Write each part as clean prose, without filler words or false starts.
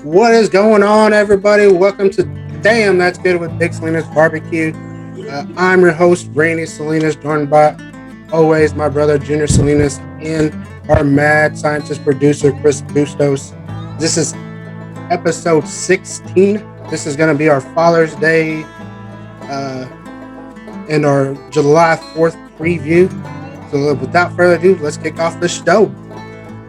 What is going on, everybody? Welcome to Damn That's Good with Big Salinas Barbecue. I'm your host, Randy Salinas, joined by always my brother, Junior Salinas, and our mad scientist producer, Chris Bustos. This is episode 16. This is going to be our Father's Day uh, and our July 4th preview. So, without further ado, let's kick off the show.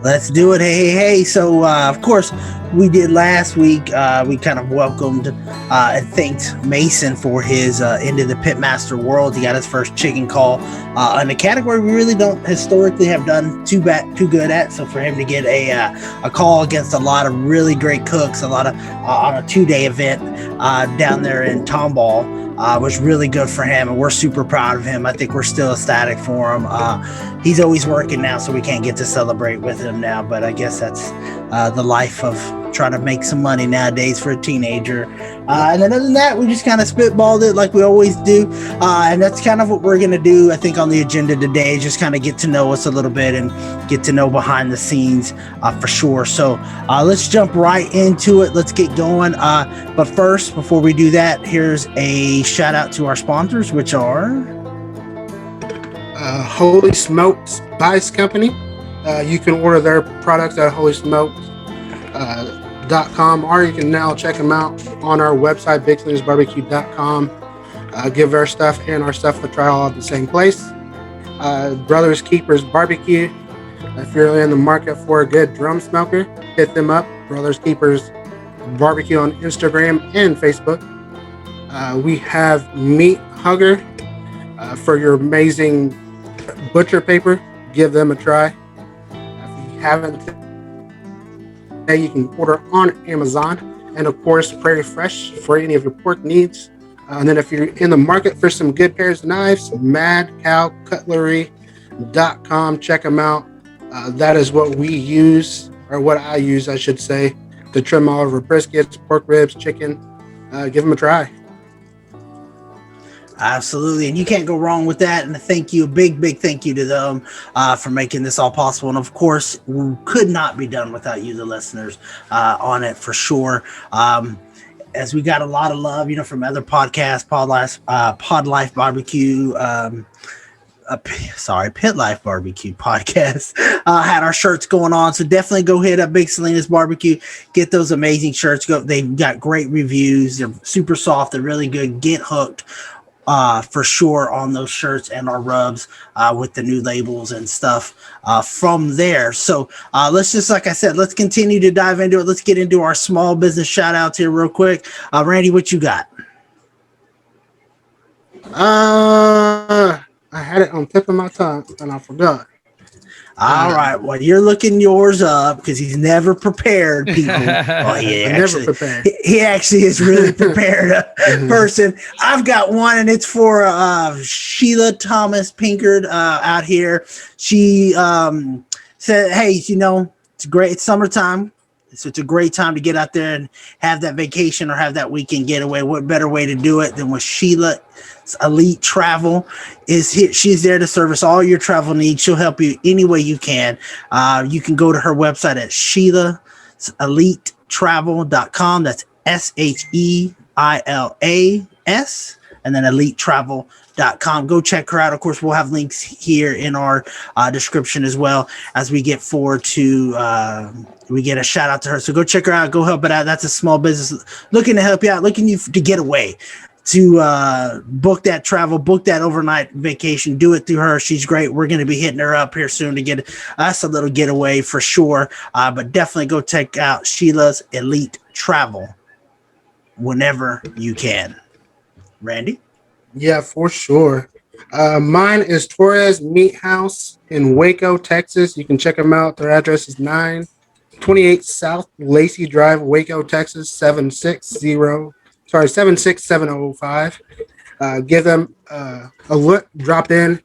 Let's do it. Hey. So, of course, we did last week. We kind of welcomed and thanked Mason for his into the Pitmaster world. He got his first chicken call in a category we really don't historically have done too good at. So for him to get a call against a lot of really great cooks, a lot of on a 2-day event down there in Tomball. Was really good for him, and we're super proud of him. I think we're still ecstatic for him. He's always working now, so we can't get to celebrate with him now, but I guess that's the life of trying to make some money nowadays for a teenager. And then other than that, we just kind of spitballed it like we always do, and that's kind of what we're going to do, I think, on the agenda today, just kind of get to know us a little bit and get to know behind the scenes for sure. So let's jump right into it. Let's get going. But first, before we do that, here's a shout out to our sponsors, which are Holy Smoked Spice Company. You can order their products at holysmoked.com, or you can now check them out on our website, bigsalinsbarbecue.com. Give our stuff and our stuff a try all at the same place. Brothers Keepers Barbecue. If you're in the market for a good drum smoker, hit them up. Brothers Keepers Barbecue on Instagram and Facebook. We have Meat Hugger for your amazing butcher paper. Give them a try. If you haven't, you can order on Amazon, and of course Prairie Fresh for any of your pork needs. And then if you're in the market for some good pairs of knives, madcowcutlery.com. Check them out. That is what we use, or what I use, I should say, to trim all of our briskets, pork ribs, chicken. Give them a try. Absolutely, and you can't go wrong with that. And a big thank you to them for making this all possible. And of course, we could not be done without you, the listeners, on it for sure. As we got a lot of love, from other podcasts, Pod Life Barbecue, Pit Life Barbecue podcast had our shirts going on. So definitely go hit up Big Salinas Barbecue, get those amazing shirts. They've got great reviews. They're super soft. They're really good. Get hooked for sure on those shirts and our rubs with the new labels and stuff from there. So let's just, like I said, let's continue to dive into it. Let's get into our small business shout outs here real quick. Randy, what you got? I had it on tip of my tongue and I forgot. All right. Well, you're looking yours up because he's never prepared, people. Oh, yeah. Never prepared. He actually is really prepared person. I've got one, and it's for Sheila Thomas Pinkard out here. She said, hey, it's great. It's summertime. So it's a great time to get out there and have that vacation or have that weekend getaway. What better way to do it than with Sheila Elite Travel? She's there to service all your travel needs. She'll help you any way you can. You can go to her website at SheilaEliteTravel.com. That's SHEILAS, and then EliteTravel.com. Go check her out. Of course, we'll have links here in our description as well as we get forward to we get a shout out to her. So go check her out. Go help it out. That's a small business looking to help you out, looking you to get away, to book that travel, book that overnight vacation. Do it through her. She's great. We're going to be hitting her up here soon to get us a little getaway for sure. But definitely go check out Sheila's Elite Travel whenever you can. Randy? Yeah, for sure. Mine is Torres Meat House in Waco, Texas. You can check them out. Their address is 928 South Lacey Drive, Waco, Texas, 76705. Give them a look, drop in,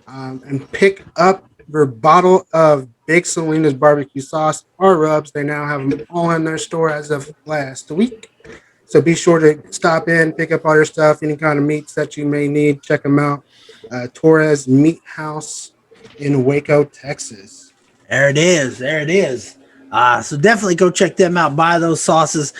and pick up your bottle of Big Salinas barbecue sauce or rubs. They now have them all in their store as of last week. So be sure to stop in, pick up all your stuff, any kind of meats that you may need. Check them out. Torres Meat House in Waco, Texas. There it is. So definitely go check them out. Buy those sauces.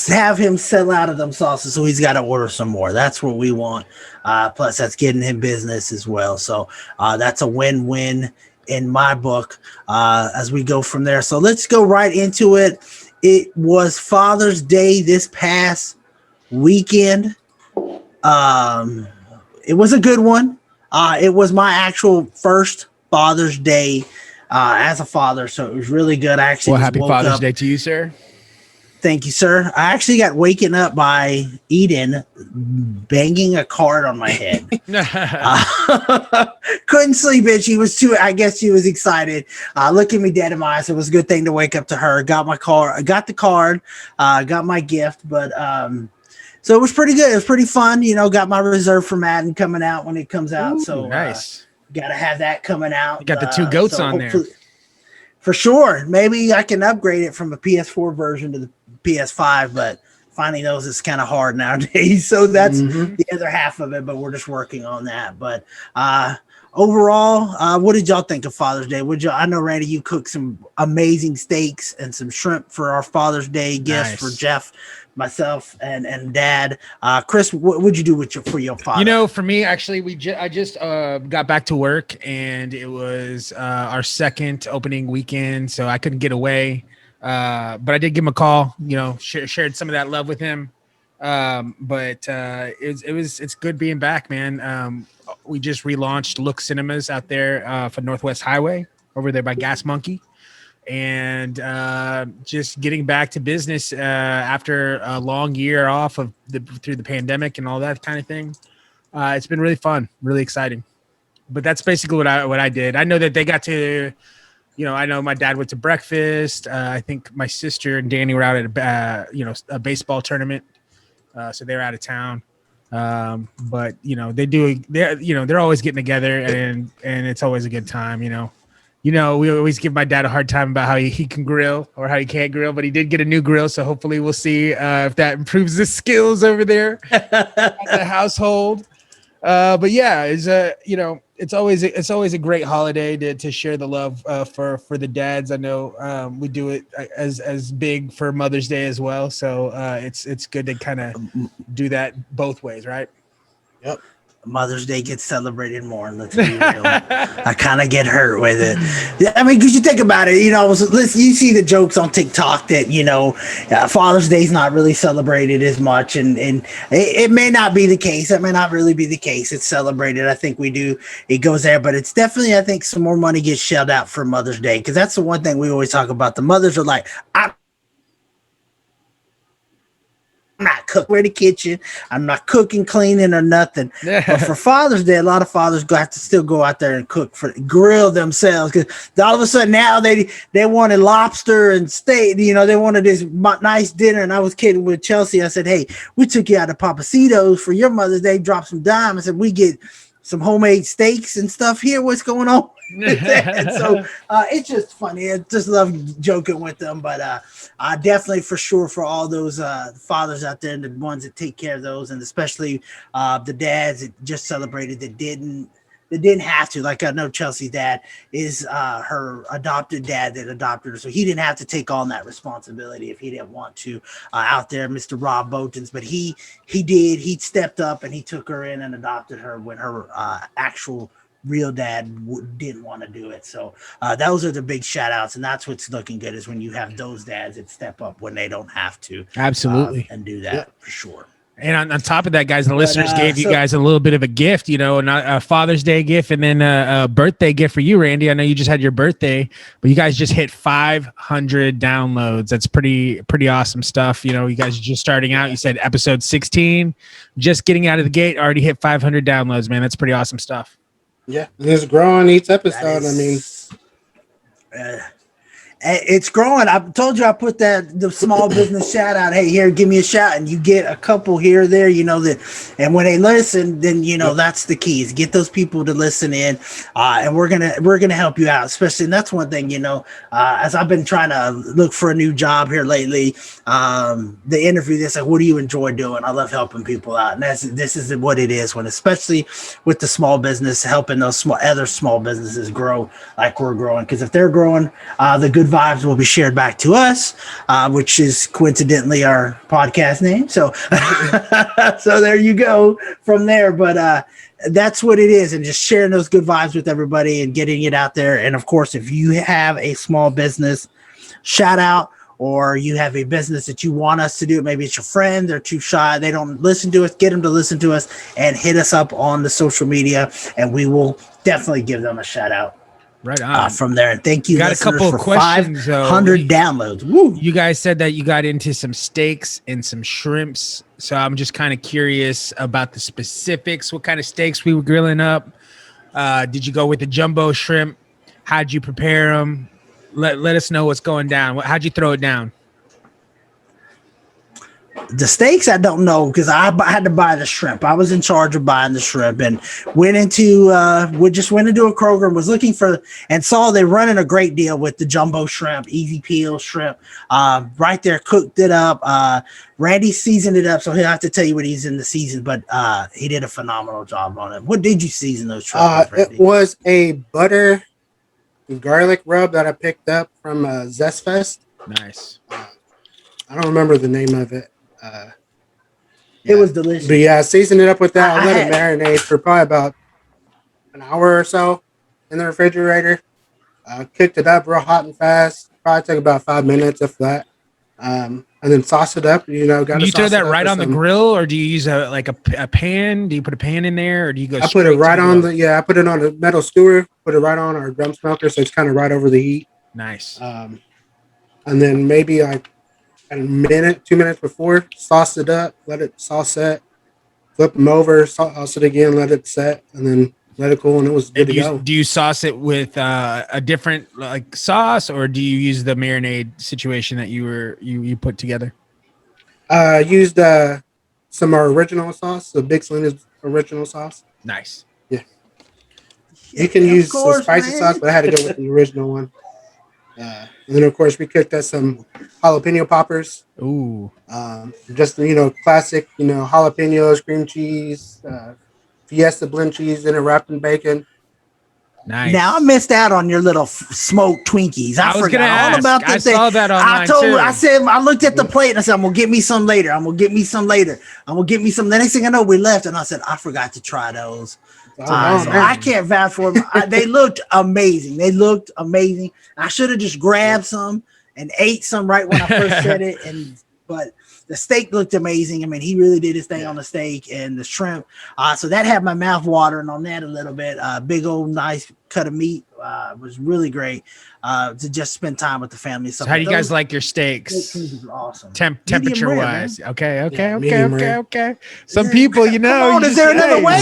Have him sell out of them sauces, so he's got to order some more. That's what we want. Plus, that's getting him business as well. So that's a win-win in my book as we go from there. So let's go right into it. It was Father's Day this past weekend. It was a good one. It was my actual first Father's Day as a father, so it was really good. I actually happy Father's Day to you, sir. Thank you, sir. I actually got waken up by Eden banging a card on my head. Couldn't sleep, and she was too. I guess she was excited. Looking me dead in my eyes. It was a good thing to wake up to her. Got my car. Got the card. Got my gift, but so it was pretty good. It was pretty fun. Got my reserve for Madden coming out when it comes out. Ooh, so nice. Got to have that coming out. You got the two goats on there. For sure. Maybe I can upgrade it from a PS4 version to the PS5, but finding those is kind of hard nowadays. So that's the other half of it, but we're just working on that. But overall, what did y'all think of Father's Day? I know, Randy, you cooked some amazing steaks and some shrimp for our Father's Day gifts for Jeff, myself, and Dad. Chris, what would you do for your father? For me, actually, I just got back to work, and it was our second opening weekend, so I couldn't get away. But I did give him a call. Shared some of that love with him. But it's good being back, man. We just relaunched Look Cinemas out there for Northwest Highway over there by Gas Monkey. And just getting back to business after a long year off through the pandemic and all that kind of thing. It's been really fun, really exciting. But that's basically what I did. I know that they got to, I know my dad went to breakfast. I think my sister and Danny were out at a baseball tournament, so they're out of town. But they're always getting together, and it's always a good time. We always give my dad a hard time about how he can grill or how he can't grill, but he did get a new grill. So hopefully we'll see if that improves the skills over there at the household. But yeah, it's always a great holiday to share the love for the dads. I know we do it as big for Mother's Day as well. So it's good to kind of do that both ways, right? Yep. Mother's Day gets celebrated more. Let's be real. I kind of get hurt with it. I mean, because you think about it, you see the jokes on TikTok that, Father's Day is not really celebrated as much. And it may not be the case. It may not really be the case. It's celebrated. I think it goes there. But it's definitely, I think, some more money gets shelled out for Mother's Day. Because that's the one thing we always talk about. The mothers are like, I'm not cooking in the kitchen. I'm not cooking, cleaning, or nothing. But for Father's Day, a lot of fathers have to still go out there and grill themselves. Because all of a sudden now they wanted lobster and steak. They wanted this nice dinner. And I was kidding with Chelsea. I said, "Hey, we took you out to Papacitos for your Mother's Day. Dropped some dime." I said, "We get some homemade steaks and stuff here. What's going on?" And so it's just funny. I just love joking with them, but definitely for sure for all those fathers out there and the ones that take care of those, and especially the dads that just celebrated that didn't have to. Like I know Chelsea's dad is her adopted dad that adopted her, so he didn't have to take on that responsibility if he didn't want to out there, Mr. Rob Botens, but he did. He stepped up and he took her in and adopted her when her actual real dad didn't want to do it. So those are the big shout outs, and that's what's looking good is when you have those dads that step up when they don't have to. Absolutely. And do that for sure. And on top of that, guys, the listeners gave you guys a little bit of a gift, a Father's Day gift and then a birthday gift for you, Randy. I know you just had your birthday, but you guys just hit 500 downloads. That's pretty awesome stuff. You guys are just starting out. You said episode 16, just getting out of the gate, already hit 500 downloads, man. That's pretty awesome stuff. Yeah, it's growing each episode. It's growing. I told you I put the small business shout out. Hey, here, give me a shout, and you get a couple here or there. That, and when they listen, then that's the key is get those people to listen in, and we're gonna help you out. Especially, and that's one thing. As I've been trying to look for a new job here lately, the interview that's like, what do you enjoy doing? I love helping people out, and this is what it is. When especially with the small business, helping those other small businesses grow like we're growing. Because if they're growing, the good vibes will be shared back to us, which is coincidentally our podcast name. So, so there you go from there. But that's what it is, and just sharing those good vibes with everybody and getting it out there. And of course, if you have a small business, shout out, or you have a business that you want us to do, maybe it's your friend, they're too shy, they don't listen to us, get them to listen to us and hit us up on the social media, and we will definitely give them a shout out Right on. from there. And thank you, Got a listeners, couple of for questions, 500 downloads. Woo. You guys said that you got into some steaks and some shrimps, so I'm just kind of curious about the specifics. What kind of steaks we were grilling up? Did you go with the jumbo shrimp? How'd you prepare them? Let us know what's going down. How'd you throw it down? The steaks, I don't know, because I had to buy the shrimp. I was in charge of buying the shrimp, and went into a Kroger and was looking for, and saw they running a great deal with the jumbo shrimp, easy peel shrimp. Right there, cooked it up. Randy seasoned it up, so he'll have to tell you what he's in the season, but he did a phenomenal job on it. What did you season those shrimp with, Randy? It was a butter garlic rub that I picked up from Zest Fest. Nice. I don't remember the name of it. It was delicious. But yeah, season it up with that. I let it marinate for probably about an hour or so in the refrigerator. Cooked it up real hot and fast. Probably took about 5 minutes of that. And then sauce it up. Do you throw that right on the grill, or do you use a pan? Do you put a pan in there, or do you go? I put it right on I put it on a metal skewer. Put it right on our drum smoker, so it's kind of right over the heat. Nice. And then maybe like a minute, 2 minutes before, sauce it up, let it sauce set, flip them over, sauce it again, let it set, and then let it cool, and it was good to go. Do you sauce it with a different sauce, or do you use the marinade situation that you put together? Used some of our original sauce, the Big Salinas original sauce. Nice. Yeah. You can use the spicy sauce, but I had to go with the original one. And then, of course, we cooked up some jalapeno poppers. Ooh. Just, classic, jalapenos, cream cheese, Fiesta blend cheese in it wrapped in bacon. Nice. Now I missed out on your little smoked Twinkies. I forgot all about that. I saw that online too. I looked at the plate and I said, I'm gonna get me some later. I'm gonna get me some later. I'm gonna get me some. The next thing I know, we left, and I said, I forgot to try those. So I can't vouch for them. They looked amazing. I should have just grabbed some and ate some right when I first said it. But the steak looked amazing. I mean, he really did his thing on the steak and the shrimp. So that had my mouth watering on that a little bit. Big old nice cut of meat was really great to just spend time with the family. So how do you guys like your steaks? Awesome. Temperature wise. Okay. Some people, is there another way?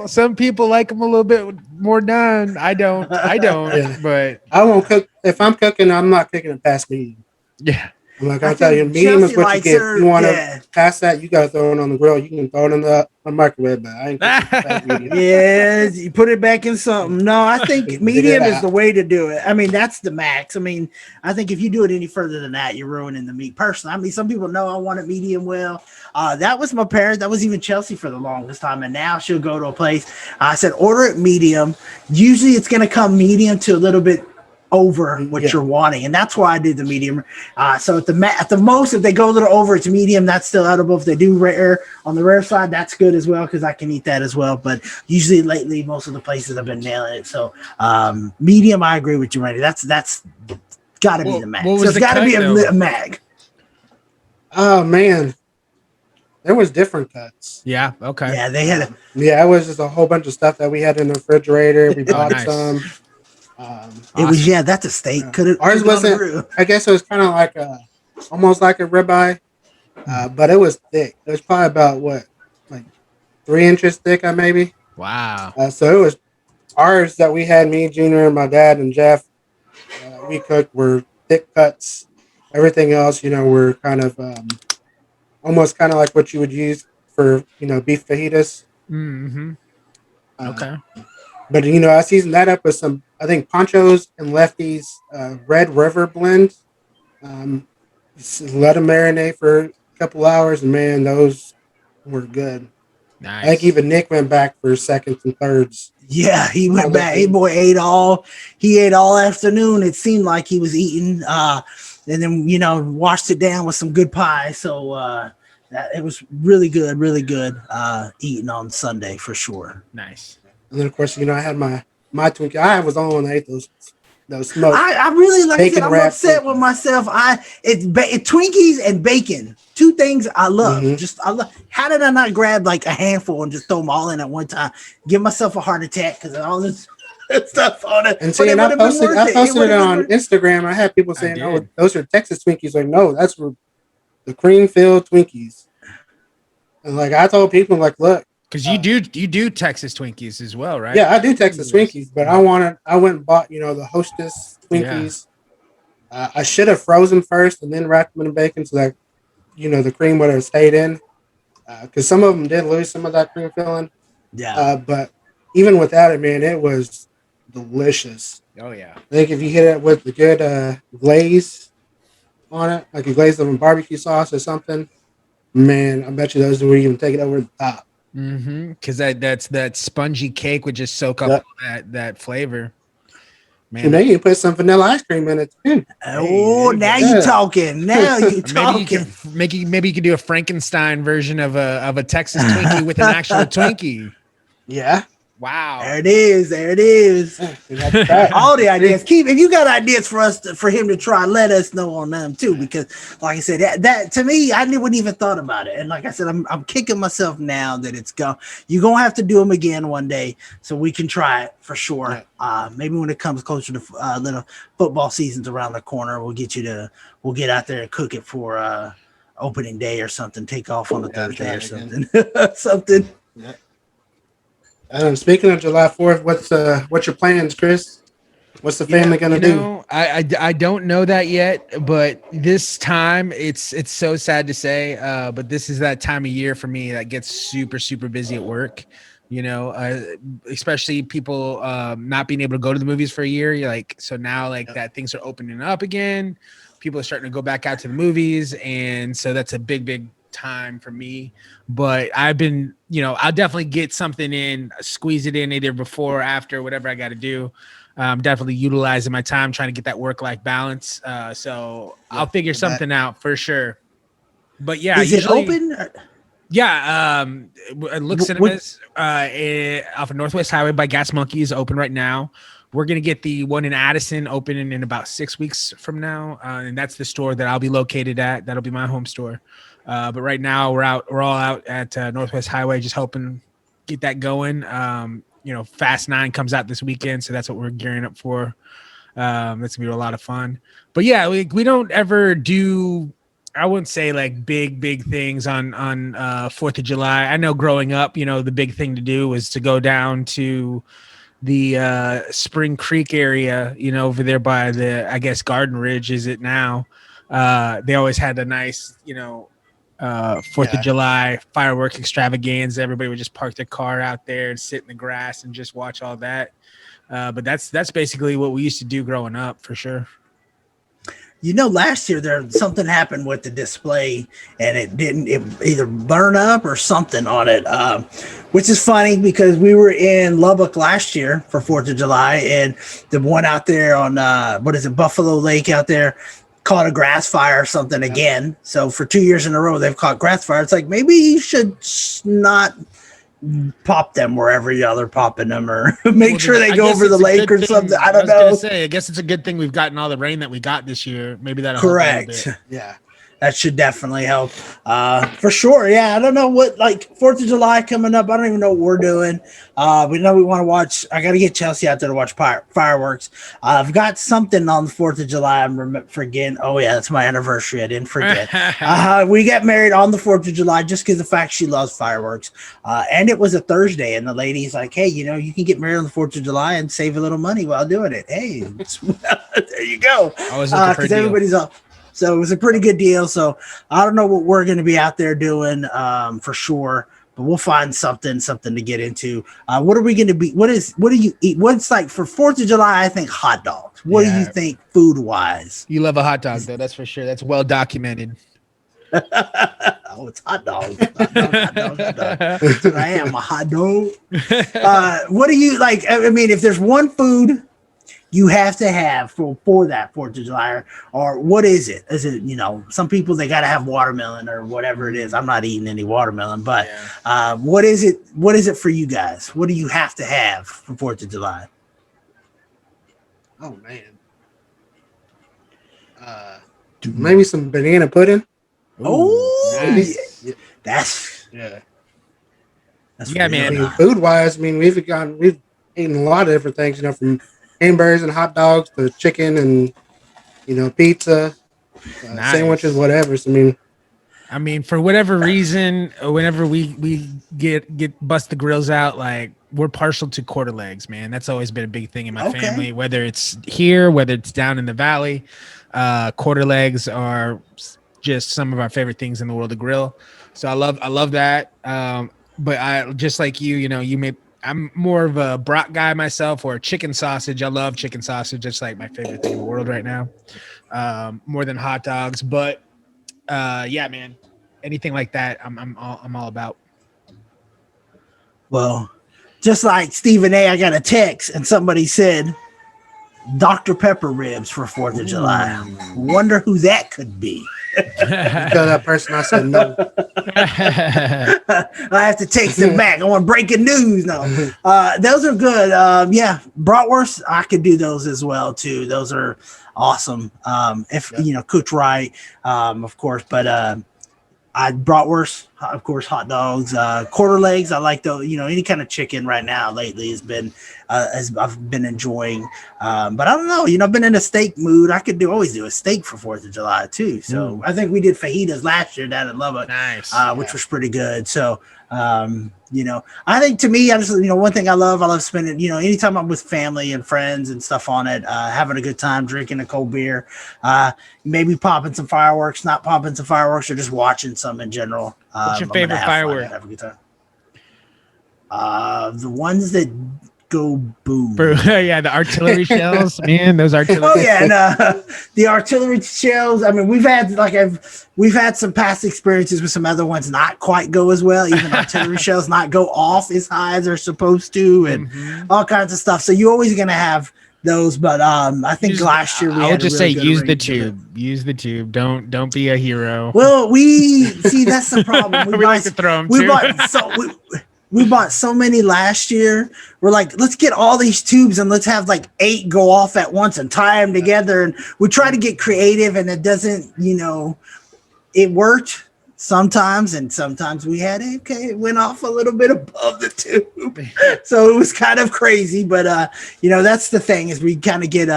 Some people like them a little bit more done. I don't. Yeah. But I won't cook. If I'm cooking, I'm not cooking it past medium. Yeah. I'm like, I'll tell you, medium is what you get. You want to pass that, you got to throw it on the grill. You can throw it in the microwave, but I ain't past medium. Yeah, you put it back in something. No, I think medium is the way to do it. I mean, that's the max. I mean, I think if you do it any further than that, you're ruining the meat. Personally, I mean, some people know I want it medium well. That was my parents. That was even Chelsea for the longest time. And now she'll go to a place. I said, order it medium. Usually it's going to come medium to a little bit over what you're wanting, and that's why I did the medium. So at the most, if they go a little over, it's medium. That's still edible. If they do rare on the rare side, that's good as well because I can eat that as well. But usually lately, most of the places have been nailing it. So medium, I agree with you, Randy. That's got to be the mag. So it's got to be a mag. Oh man, there was different cuts. Yeah. Okay. Yeah, they had. It was just a whole bunch of stuff that we had in the refrigerator. We bought some. It was that's a steak. Ours wasn't. I guess it was kind of like almost like a ribeye, but it was thick. It was probably about 3 inches thick, maybe. Wow. So it was ours that we had. Me, Junior, and my dad and Jeff. We cooked were thick cuts. Everything else, were kind of almost kind of like what you would use for beef fajitas. Mm-hmm. Okay. But I seasoned that up with some, I think, Ponchos and Lefties Red River blend. Let them marinate for a couple hours, and man, those were good. Nice. I think even Nick went back for seconds and thirds. Yeah, he I went love back. Hey food. boy ate all. He ate all afternoon. It seemed like he was eating. And then washed it down with some good pie. So it was really good, really good. Eating on Sunday for sure. Nice. And then of course, I had my Twinkie. I was the only one that ate those smoked I really, like I said, bacon I'm wrapped upset with Twinkies. myself. It's Twinkies and bacon, two things I love. Hmm. Just I love. How did I not grab like a handful and just throw them all in at one time? Give myself a heart attack because all this stuff on it. And But see, it and would have been worth I it. It posted would it have been on worth. Instagram. I had people I saying, "Oh, did. those are Texas Twinkies." Like, no, that's the cream filled Twinkies. And like I told people, like, look, Because uh, you do Texas Twinkies as well, right? yeah, I do Texas Twinkies, but I went and bought the Hostess Yeah. Twinkies. I should have frozen first and then wrapped them in bacon so that the cream would have stayed in. Because some of them did lose some of that cream filling. Yeah. But even without it, man, it was delicious. Oh yeah. I think if you hit it with the good glaze on it, like you glaze them in barbecue sauce or something, man, I bet you those would even take it over the top. Mm-hmm. Because that spongy cake would just soak up Yep. all that flavor. So Man, now you can put some vanilla ice cream in it too. hey, Oh, there you now go. you Yeah. talking. Now you Or maybe you can talking. maybe you could do a Frankenstein version of a Texas Twinkie with an actual Twinkie. Yeah. Wow. There it is. There it is. You have to try it. All the ideas. See? Keep if you got ideas for him to try, let us know on them too. Because like I said, that to me, I wouldn't even thought about it. And like I said, I'm kicking myself now that it's gone. You're gonna have to do them again one day so we can try it for sure. Yeah. Maybe when it comes closer to little football season's around the corner, we'll get out there and cook it for opening day or something. Take off on a Yeah, Thursday or try it something. Something. Yeah. Speaking of July 4th, what's your plans, Chris? What's the family gonna do? I don't know that yet, but this time it's so sad to say, but this is that time of year for me that gets super super busy at work. Especially people not being able to go to the movies for a year. You're like, so now like that things are opening up again. People are starting to go back out to the movies, and so that's a big time for me. But I've been, I'll definitely get something in, squeeze it in either before or after, whatever I got to do. Definitely utilizing my time trying to get that work-life balance. So I'll figure something out for sure. But yeah, Is it open? Yeah, Look Cinemas off of Northwest Highway by Gas Monkey is open right now. We're gonna get the one in Addison open in about 6 weeks from now, and that's the store that I'll be located at. That'll be my home store. But right now we're all out at Northwest Highway, just hoping get that going. Fast 9 comes out this weekend, so that's what we're gearing up for. That's gonna be a lot of fun. But yeah, we don't ever do. I wouldn't say like big things on 4th of July. I know growing up, the big thing to do was to go down to the Spring Creek area, over there by the, I guess, Garden Ridge is it now. They always had a nice, 4th of July fireworks extravaganza. Everybody would just park their car out there and sit in the grass and just watch all that. But that's basically what we used to do growing up for sure. Last year something happened with the display and it either burn up or something on it, which is funny because we were in Lubbock last year for 4th of July and the one out there on Buffalo Lake out there caught a grass fire or something again. So for 2 years in a row they've caught grass fire. It's like maybe you should not pop them wherever y'all are popping them, or make sure they go over the lake or something. I don't know. I guess it's a good thing we've gotten all the rain that we got this year. Maybe that'll correct. Help yeah, that should definitely help. For sure. Yeah, I don't know what, like 4th of July coming up. I don't even know what we're doing. We know we want to watch. I got to get Chelsea out there to watch fireworks. I've got something on the 4th of July. I'm forgetting. Oh yeah, that's my anniversary. I didn't forget. We got married on the 4th of July just because the fact she loves fireworks. And it was a Thursday, and the lady's like, "Hey, you can get married on the 4th of July and save a little money while doing it." Hey, there you go. Because everybody's off. So it was a pretty good deal. So I don't know what we're going to be out there doing for sure, but we'll find something to get into. What are we going to be? What do you eat? What's like for 4th of July? I think hot dogs. What do you think food wise? You love a hot dog though. That's for sure. That's well documented. Oh, it's hot dogs. Hot dog, hot dog, hot dog. That's what I am, a hot dog. What do you like? I mean, if there's one food you have to have for that 4th of July, or what is it? Is it, some people, they got to have watermelon or whatever it is. I'm not eating any watermelon, but what is it? What is it for you guys? What do you have to have for 4th of July? Oh man. Maybe some banana pudding. Oh, nice. that's Yeah. Yeah, man. I mean, food wise, I mean, we've eaten a lot of different things, from hamburgers and hot dogs to chicken and pizza, Nice. sandwiches, whatever. So, I mean, for whatever reason, whenever we get bust the grills out, like we're partial to quarter legs, man. That's always been a big thing in my family. Whether it's here, whether it's down in the valley, quarter legs are just some of our favorite things in the world to grill. So I love that. But I just like I'm more of a brat guy myself, or chicken sausage. I love chicken sausage. It's like my favorite thing in the world right now, more than hot dogs. But yeah, man, anything like that, I'm all about. Well, just like Stephen A, I got a text and somebody said Dr. Pepper ribs for 4th of July. Wonder who that could be. Tell that person I said no. I have to text him back. I want breaking news. No, those are good. Yeah, bratwurst, I could do those as well too. Those are awesome. If cooked right, of course. But I bratwurst, of course, hot dogs, quarter legs. I like any kind of chicken right now lately has been, as I've been enjoying. But I don't know, I've been in a steak mood. I could always do a steak for 4th of July too. So I think we did fajitas last year down in Lubbock, nice, which was pretty good. So, I think to me, I just, one thing I love spending, anytime I'm with family and friends and stuff on it, having a good time, drinking a cold beer, maybe popping some fireworks, not popping some fireworks, or just watching some in general. What's your favorite firework? Have a good time. The ones that go boom. Yeah, the artillery shells, man. Those artillery. Oh yeah, and the artillery shells. I mean, we've had some past experiences with some other ones not quite go as well. Even artillery shells not go off as high as they're supposed to, and all kinds of stuff. So you're always gonna have those. But I think last year I would just say use the tube. Use the tube. Don't be a hero. Well, we see that's the problem. We like to throw them too. We bought so many last year. We're like, let's get all these tubes and let's have like 8 go off at once and tie them together. And we try to get creative, and it doesn't, it worked sometimes, and sometimes we had it went off a little bit above the tube. So it was kind of crazy, but that's the thing, is we kind of get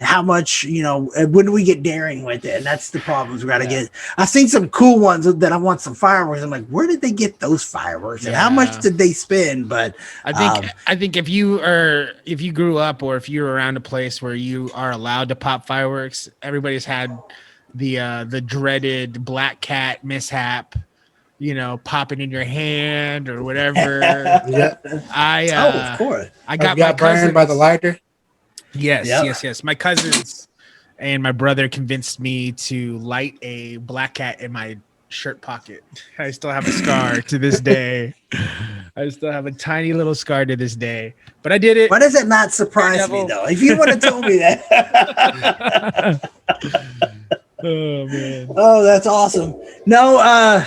how much, when do we get daring with it? And that's the problems we got to get. I've seen some cool ones that I want some fireworks. I'm like, where did they get those fireworks and how much did they spend? But I think if you grew up, or if you're around a place where you are allowed to pop fireworks, everybody's had the dreaded black cat mishap, popping in your hand or whatever. Yeah. Of course. I got burned by the lighter. Yes. My cousins and my brother convinced me to light a black cat in my shirt pocket. I still have a scar to this day. I still have a tiny little scar to this day, but I did it. Why does it not surprise me though? If you would have told me that. Oh man! Oh, that's awesome. No,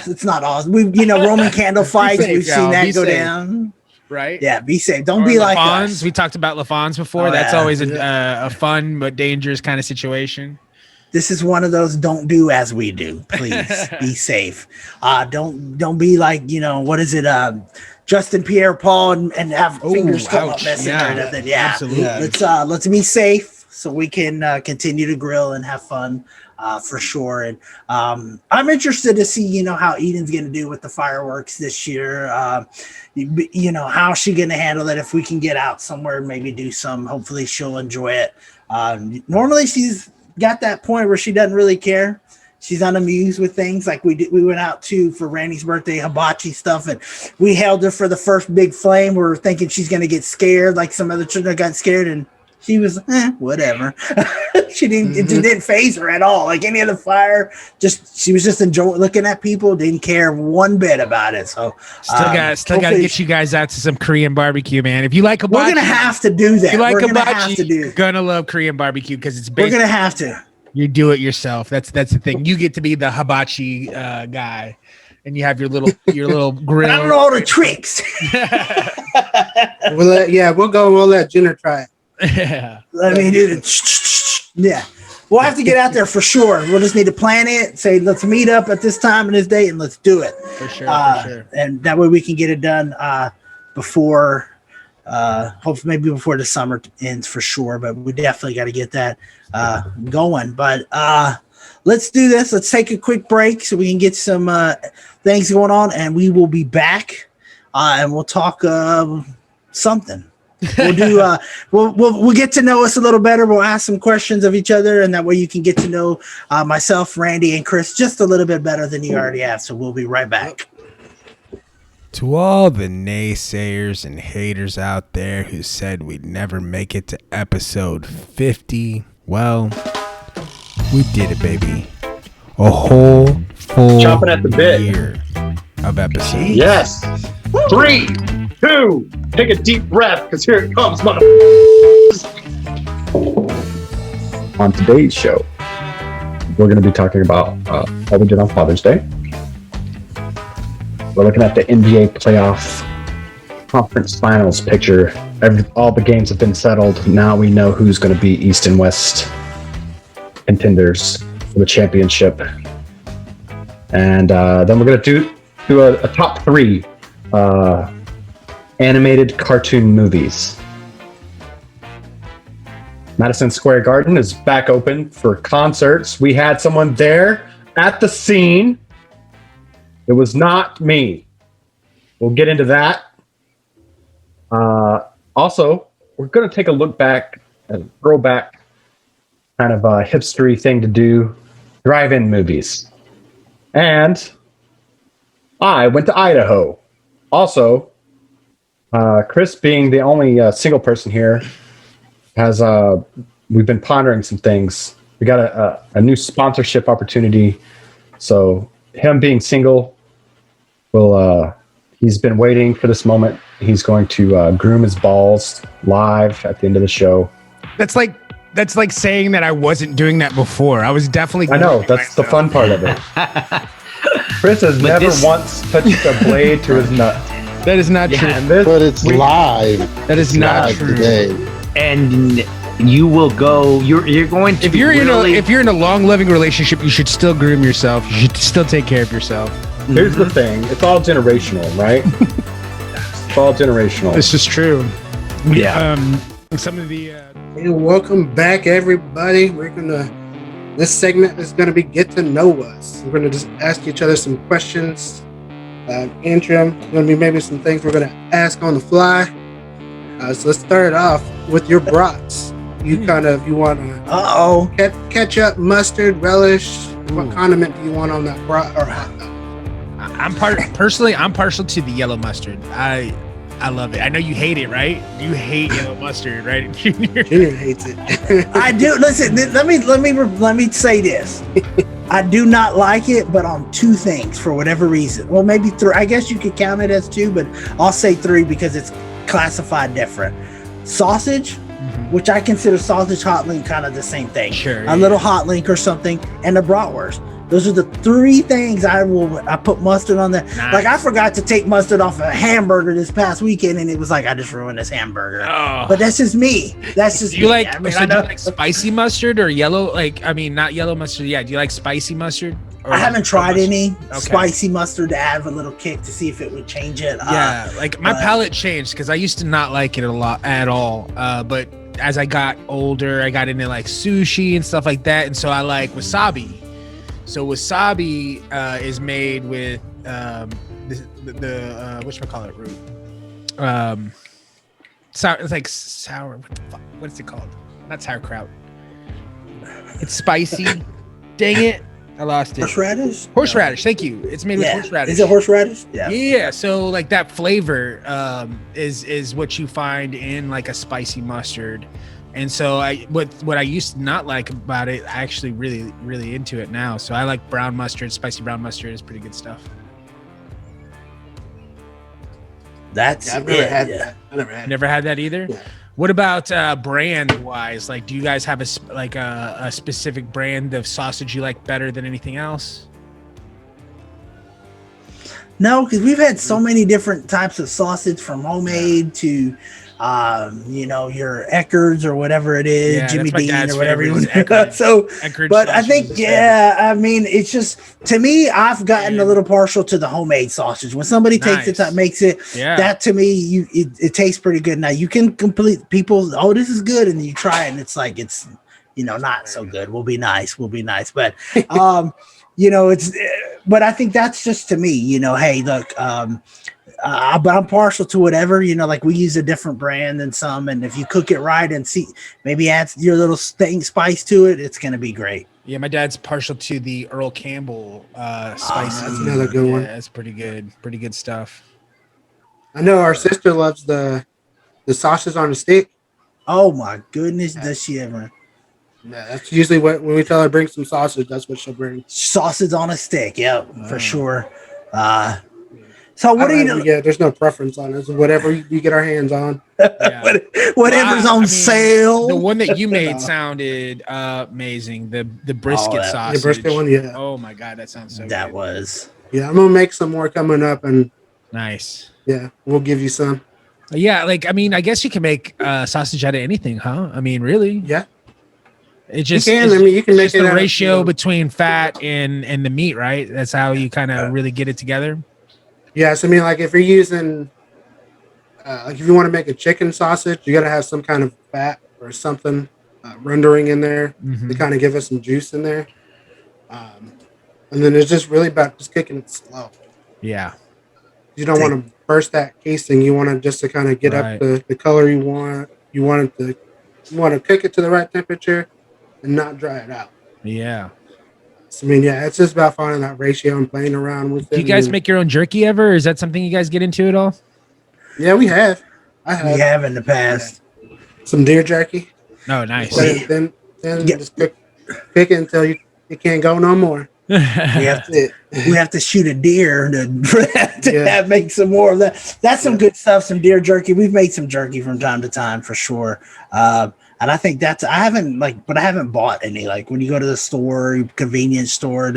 it's not awesome. Roman candle fights. We've seen that go down. Right? Yeah, be safe. Don't be like us. We talked about LaFons before. That's always a fun but dangerous kind of situation. This is one of those don't do as we do. Please be safe. Don't be like, what is it? Justin Pierre-Paul and have fingers come up messing or nothing. Yeah, absolutely. Let's be safe so we can continue to grill and have fun. For sure. And I'm interested to see, how Eden's going to do with the fireworks this year. How's she going to handle it? If we can get out somewhere, maybe do some, hopefully she'll enjoy it. Normally she's got that point where she doesn't really care. She's unamused with things like we went out for Randy's birthday, hibachi stuff, and we held her for the first big flame. We're thinking she's going to get scared like some other children got scared, and She was whatever. She didn't. It didn't phase her at all. Like any of the fire, she was just enjoying looking at people. Didn't care one bit about it. So still got to get you guys out to some Korean barbecue, man. If you like hibachi, we're gonna have to do that. If you like we're hibachi, you're gonna love Korean barbecue because it's basically, we're gonna have to. You do it yourself. That's the thing. You get to be the hibachi guy, and you have your little grill. I don't know all the tricks. We'll let Jenner try it. Yeah. Let me do it. Yeah. We'll have to get out there for sure. We'll just need to plan it. Say, let's meet up at this time and this date and let's do it. For sure. And that way we can get it done before, hopefully maybe before the summer ends for sure. But we definitely got to get that going. But let's do this. Let's take a quick break so we can get some things going on. And we will be back and we'll talk something. We'll do we'll get to know us a little better. We'll ask some questions of each other, and that way you can get to know myself, Randy, and Chris just a little bit better than you already have. So we'll be right back. To all the naysayers and haters out there who said we'd never make it to episode 50, well, we did it, baby. A whole full Chomping at the bit. year of episodes. Yes. 3, 2, take a deep breath, because here it comes, mother. On today's show, we're going to be talking about what we did on Father's Day. We're looking at the NBA playoff conference finals picture. All the games have been settled. Now we know who's going to be East and West contenders for the championship. And then we're going to do a top 3 animated cartoon movies. Madison Square Garden is back open for concerts. We had someone there at the scene. It was not me. We'll get into that. Also, we're going to take a look back and throwback kind of a hipstery thing to do, drive-in movies. And I went to Idaho. Also, Chris, being the only single person here, we've been pondering some things. We got a new sponsorship opportunity. So him being single, he's been waiting for this moment. He's going to groom his balls live at the end of the show. That's like saying that I wasn't doing that before. I was definitely. I know, that's the fun part of it. Chris has never once touched a blade to his nut. That is not true. But it's live. That is not true. Today. And you will go. You're going to. If you're in a long living relationship, you should still groom yourself. You should still take care of yourself. Here's the thing: it's all generational, right? It's all generational. This is true. Yeah. Some of the. Hey, welcome back, everybody. This segment is gonna be get to know us. We're gonna just ask each other some questions. Interim, gonna be maybe some things we're gonna ask on the fly. So let's start off with your brats. You want ketchup, mustard, relish. What condiment do you want on that brat or hot dog? I'm partial to the yellow mustard. I love it. I know you hate it, right? You hate yellow mustard, right? Junior hates it. I do. Listen, let me say this. I do not like it, but on 2 things for whatever reason. Well, maybe 3. I guess you could count it as 2, but I'll say 3 because it's classified different. Sausage, which I consider sausage hot link kind of the same thing. Sure. A little hot link or something, and the bratwurst. Those are the 3 things I put mustard on there. Nice. Like I forgot to take mustard off a hamburger this past weekend, and it was like I just ruined this hamburger. Oh. But that's just me. That's just do you me. like? Do you like spicy mustard or yellow? Not yellow mustard. Yeah. Do you like spicy mustard? I haven't tried any spicy mustard to add a little kick to see if it would change it. Yeah, like my palate changed because I used to not like it a lot at all. But as I got older, I got into like sushi and stuff like that, and so I like wasabi. So wasabi is made with the whatchamacallit root. Sour. It's like sour. What the fuck? What's it called? Not sauerkraut. It's spicy. Dang it. I lost it. Horseradish? Horseradish. Thank you. It's made with horseradish. Is it horseradish? Yeah. Yeah. So like that flavor is what you find in like a spicy mustard. And so what I used to not like about it, I actually really into it now. So I like brown mustard, spicy brown mustard is pretty good stuff. That's I've never had yeah. that. I never had. Never had that either. Yeah. What about brand wise? Like, do you guys have a specific brand of sausage you like better than anything else? No, because we've had so many different types of sausage, from homemade to, your Eckards or whatever it is, Yeah, Jimmy that's my Dean dad's or whatever you favorite want. is Eckards. So, Eckards but I think, sausage is I mean, it's just, to me, I've gotten a little partial to the homemade sausage. When somebody takes the time, makes it, that to me, it tastes pretty good. Now you can complete people, oh, this is good, and you try it, and it's like it's not so good. We'll be nice, but it's, but I think that's just to me, hey, look, but I'm partial to whatever, like we use a different brand than some, and if you cook it right and maybe add your little spice to it, it's gonna be great. Yeah, my dad's partial to the Earl Campbell spices. That's another good one. Yeah, it's pretty good stuff. I know our sister loves the sausage on a stick. Oh my goodness, does she ever? Yeah, that's usually when we tell her bring some sausage, that's what she'll bring. Sausage on a stick, for sure. So what do you know? Yeah, there's no preference on it. So whatever you get our hands on. Yeah. Whatever's on sale. The one that you made sounded amazing. The brisket sausage. The brisket one, yeah. Oh my god, that sounds so that good. was. Yeah, I'm gonna make some more coming up, and nice. Yeah, we'll give you some. Yeah, like I mean, I guess you can make sausage out of anything, huh? I mean, really? Yeah. It just you can make it the ratio between fat and the meat, right? That's how you kind of really get it together. Yes, I mean, like if you're using, like if you want to make a chicken sausage, you got to have some kind of fat or something rendering in there to kind of give us some juice in there. And then it's just really about just cooking it slow. Yeah. You don't want to burst that casing. You want to just to kind of get up the color you want. You want to cook it to the right temperature and not dry it out. Yeah. I mean, yeah, it's just about finding that ratio and playing around with it. Do you guys make your own jerky ever? Or is that something you guys get into at all? Yeah, we have. We have in the past. Yeah. Some deer jerky. Oh, nice. Then just cook it until you can't go no more. we have to shoot a deer to make some more of that. That's some good stuff. Some deer jerky. We've made some jerky from time to time for sure. And I think I haven't bought any. Like when you go to the store, convenience store,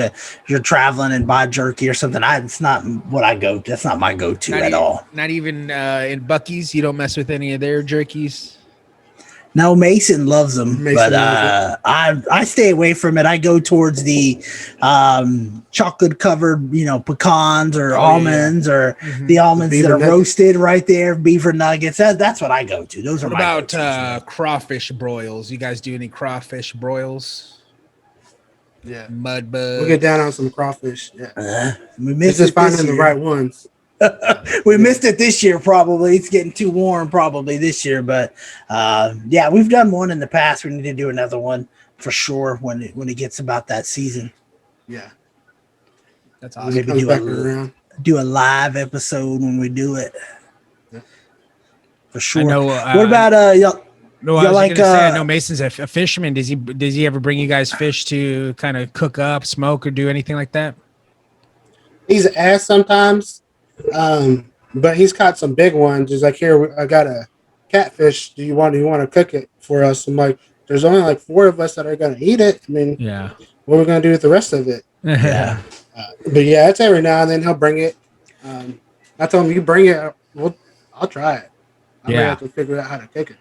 you're traveling and buy jerky or something. It's not what I go to. That's not my go-to at all. Not even in Buc-ee's. You don't mess with any of their jerkies. No, Mason loves them, but I stay away from it. I go towards the chocolate covered, pecans or almonds or the almonds that are roasted right there, beaver nuggets. That's what I go to. Those are my go-tos. What about crawfish broils? You guys do any crawfish broils? Yeah, mud bugs. We'll get down on some crawfish. Yeah, we missed just finding the right ones. We missed it this year. Probably it's getting too warm. Probably this year, but we've done one in the past. We need to do another one for sure when it gets about that season. Yeah, that's awesome. Maybe do a live episode when we do it. Yeah. For sure. I know, what about y'all? No, I was gonna say, I know Mason's a fisherman. Does he ever bring you guys fish to kind of cook up, smoke, or do anything like that? He's asked sometimes. But he's caught some big ones. He's like, here, I got a catfish. Do you want to cook it for us? I'm like, there's only like 4 of us that are going to eat it. I mean, yeah. What are we going to do with the rest of it? Yeah. But yeah, it's every now and then he'll bring it. I told him, you bring it. I'll try it. I have to figure out how to cook it.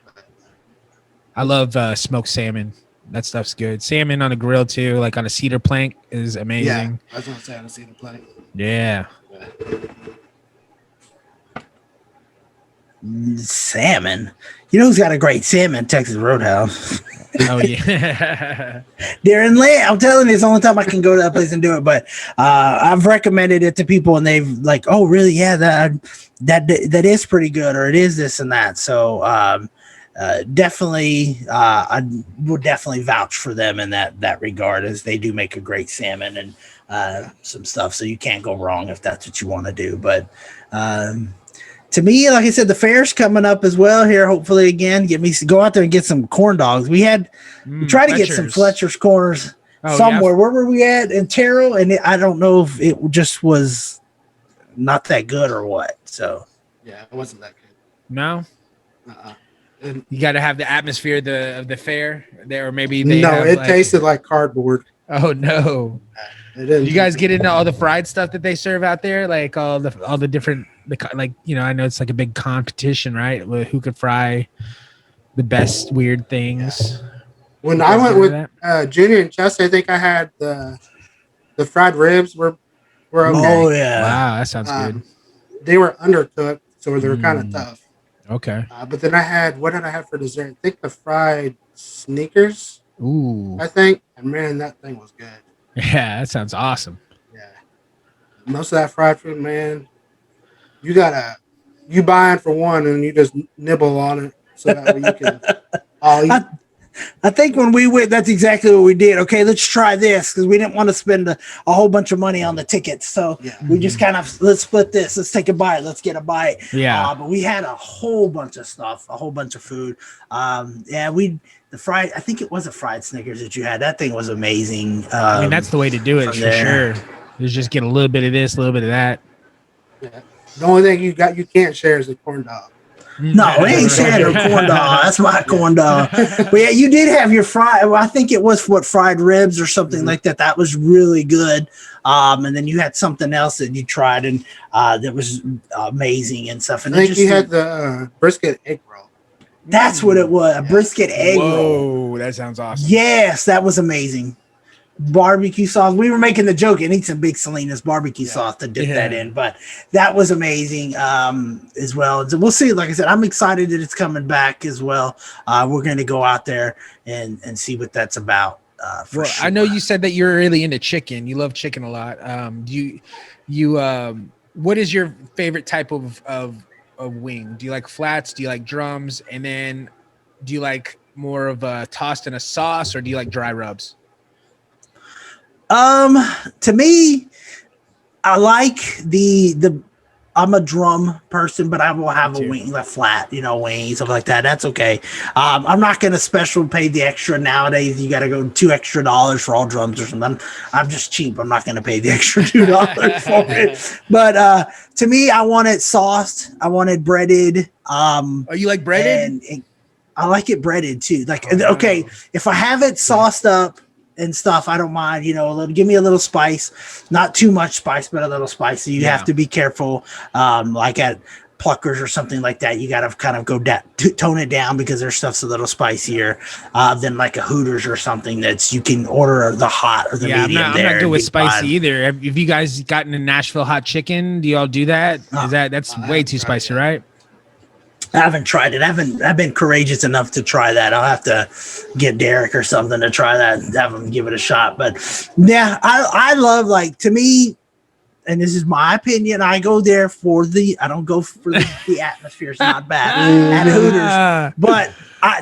I love smoked salmon. That stuff's good. Salmon on a grill too, like on a cedar plank, is amazing. Yeah, I was going to say on a cedar plank. Yeah. Salmon. You know who's got a great salmon? Texas Roadhouse. Oh yeah. Darren Lee. I'm telling you, it's the only time I can go to that place and do it. But I've recommended it to people, and they've like, oh really? Yeah, that is pretty good, or it is this and that. So definitely, I will definitely vouch for them in that regard, as they do make a great salmon and some stuff. So you can't go wrong if that's what you want to do. But to me, like I said, the fair's coming up as well here. Hopefully, again, go out there and get some corn dogs. We tried to get some Fletcher's corners somewhere. Yeah. Where were we at in Terrell? And I don't know if it just was not that good or what. So yeah, it wasn't that good. No. You got to have the atmosphere of the fair there, or maybe they tasted like cardboard. Oh no! You guys get into all the fried stuff that they serve out there, like all the different, like, you know, I know it's like a big competition, right? With who could fry the best weird things. Yeah. When I went with Junior and Chester, I think I had the fried ribs were okay. Oh yeah! Wow, that sounds good. They were undercooked, so they were kind of tough. Okay. But then what did I have for dessert? I think the fried Snickers. Ooh. I think, and man, that thing was good. Yeah, that sounds awesome. Yeah. Most of that fried food, man, you buying for one and you just nibble on it so that way you can all eat. I think when we went, that's exactly what we did. Okay, let's try this because we didn't want to spend a whole bunch of money on the tickets. So we just kind of, let's split this. Let's take a bite. Let's get a bite. Yeah. But we had a whole bunch of stuff, a whole bunch of food. The fried, I think it was a fried Snickers that you had. That thing was amazing. I mean, that's the way to do it for sure. Is just get a little bit of this, a little bit of that. Yeah. The only thing you can't share is the corn dog. No, we ain't sharing a corn dog. That's my corn dog. But yeah, you did have your I think it was fried ribs or something like that. That was really good. And then you had something else that you tried and that was amazing and stuff. And I think you had the brisket egg roll. That's what it was. A brisket egg roll. Whoa, that sounds awesome. Yes, that was amazing. Barbecue sauce. We were making the joke and eat some big Salinas barbecue sauce to dip that in, but that was amazing as well. So we'll see. Like I said, I'm excited that it's coming back as well. We're going to go out there and see what that's about. Sure. I know you said that you're really into chicken. You love chicken a lot. What is your favorite type of wing? Do you like flats? Do you like drums? And then do you like more of a tossed in a sauce, or do you like dry rubs? To me, I like I'm a drum person, but I will have a wing, like flat, wing, stuff like that. That's okay. I'm not going to special pay the extra nowadays. You got to go $2 extra for all drums or something. I'm just cheap. I'm not going to pay the extra $2 for it. But, to me, I want it sauced. I want it breaded. You like breaded? And I like it breaded too. Like, okay, if I have it sauced up and stuff, I don't mind, give me a little spice, not too much spice, but a little spice. So you have to be careful. Like at Pluckers or something like that, you got to kind of go tone it down because their stuff's a little spicier than like a Hooters or something you can order the hot or the medium. I'm not good with spicy either. Have you guys gotten a Nashville hot chicken? Do y'all do that? That's way too spicy, right? I haven't tried it. I've been courageous enough to try that. I'll have to get Derek or something to try that and have him give it a shot. But yeah, I love, like, to me, and this is my opinion, I go there I don't go for the atmosphere. It's not bad at Hooters. But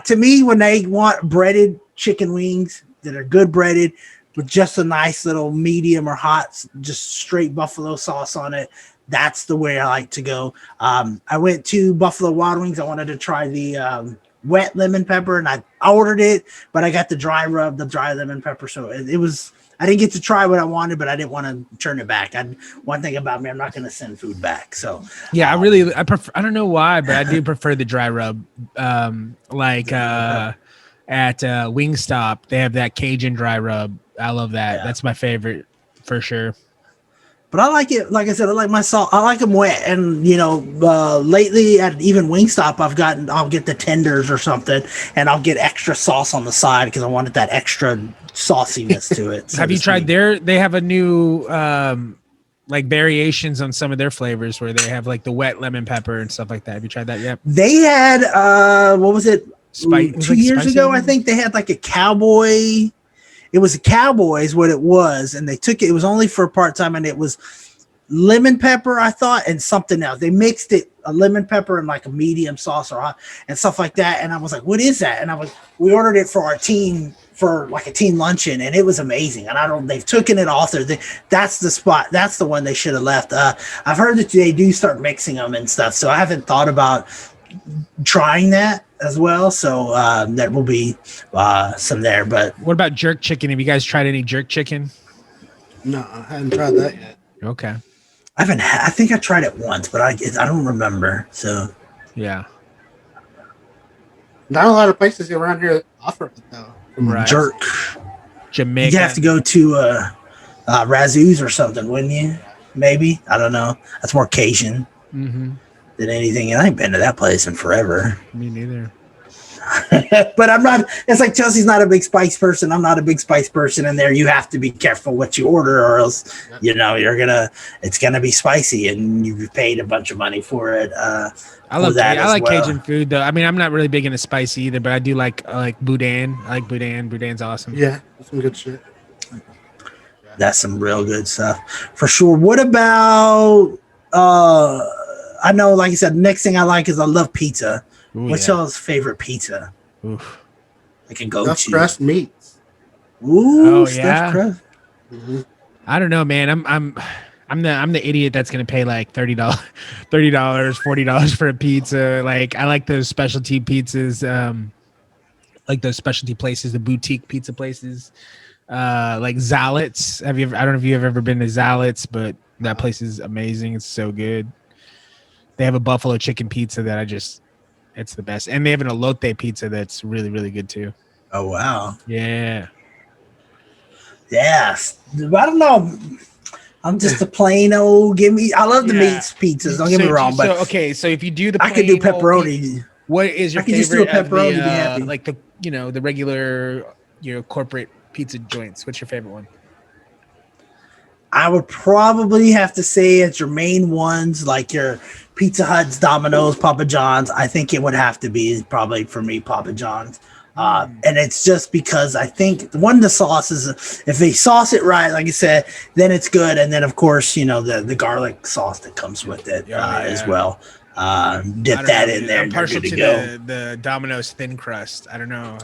to me, when they want breaded chicken wings that are good breaded with just a nice little medium or hot, just straight buffalo sauce on it, that's the way I like to go. I went to Buffalo Wild Wings. I wanted to try the wet lemon pepper, and I ordered it, but I got the dry lemon pepper. So it was, I didn't get to try what I wanted, but I didn't want to turn it back. One thing about me, I'm not going to send food back. So yeah, I prefer, I don't know why, but I do prefer the dry rub. At Wingstop, they have that Cajun dry rub. I love that. Yeah. That's my favorite for sure. But I like it. Like I said, I like my salt. I like them wet. And, lately at even Wingstop, I'll get the tenders or something, and I'll get extra sauce on the side because I wanted that extra sauciness to it. Have you tried they have a new, like variations on some of their flavors where they have like the wet lemon pepper and stuff like that. Have you tried that yet? They had, what was it? 2 years ago, I think they had like a cowboy. It was a Cowboys, what it was, and they took it. It was only for part time, and it was lemon pepper, I thought, and something else. They mixed it, a lemon pepper and like a medium sauce or hot and stuff like that. And I was like, what is that? And we ordered it for our team for like a team luncheon, and it was amazing. And they've taken it off there. That's the spot. That's the one they should have left. I've heard that they do start mixing them and stuff. So I haven't thought about trying that as well. So that will be some there. But What about jerk chicken? Have you guys tried any jerk chicken? No, I haven't tried that yet. Okay. I think I tried it once, but I don't remember. So Yeah. Not a lot of places around here offer it though. Right. jerk. Jamaica. You'd have to go to Razoo's or something, wouldn't you? Maybe. I don't know. That's more Cajun Mm-hmm. than anything. And I ain't been to that place in forever. Me neither. But I'm not. It's like Chelsea's not a big spice person. I'm not a big spice person. And there, you have to be careful what you order, or else it's gonna be spicy, and you've paid a bunch of money for it. I like Cajun food though. I mean, I'm not really big into spicy either, but I do like boudin. I like boudin. Boudin's awesome. Yeah, that's some good shit. That's some real good stuff for sure. What about? I know, like I said, next thing I like is I love pizza. Ooh, What's yeah. y'all's favorite pizza? Oof. I can go Stuffed to. crust meats. Ooh, Oh, stuffed yeah? crust. Mm-hmm. I don't know, man. I'm the idiot that's gonna pay like $30, $40 for a pizza. Like I like those specialty pizzas, like those specialty places, the boutique pizza places, like Zalit's. I don't know if you've ever been to Zalit's, but that place is amazing. It's so good. They have a buffalo chicken pizza that it's the best, and they have an elote pizza that's really, really good too. Oh wow. Yeah. Yes. I don't know. I'm just a plain old I love the meats pizzas. Don't get me wrong, but so if you do the I could do plain old pepperoni. what is your I could just do a favorite pepperoni of to be the, happy. like the regular corporate pizza joints? What's your favorite one? I would probably have to say it's your main ones, like your Pizza Huts, Domino's, Papa John's. I think it would have to be probably for me, Papa John's. And it's just because I think the sauces, if they sauce it right, like I said, then it's good. And then of course, the garlic sauce that comes with it as well. Dip that in there. I'm partial to the Domino's thin crust. I don't know.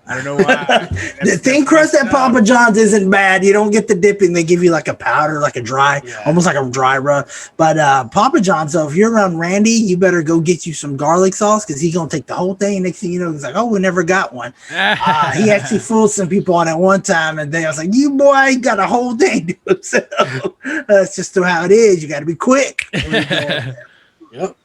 I don't know why. The thin crust at Papa John's isn't bad. You don't get the dipping. They give you like a powder, like a dry, almost like a dry rub. But Papa John's, though, if you're around Randy, you better go get you some garlic sauce because he's going to take the whole thing. Next thing you know, he's like, oh, we never got one. He actually fooled some people on it one time. And I was like, you boy got a whole thing to himself. That's just how it is. You got to be quick. Yep.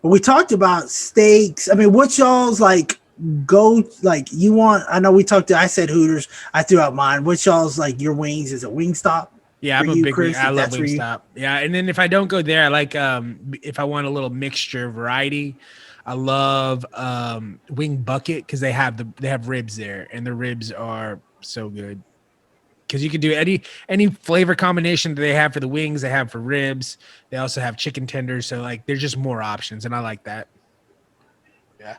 But we talked about steaks. I mean, what y'all's you want? I know I said Hooters. I threw out mine. What y'all's your wings? Is it Wingstop? Yeah, I'm a big Chris, I love Wingstop. Yeah, and then if I don't go there, I like if I want a little mixture variety, I love Wing Bucket because they have ribs there, and the ribs are so good. Because you can do any flavor combination that they have for the wings, they have for ribs. They also have chicken tenders, so there's just more options, and I like that. Yeah.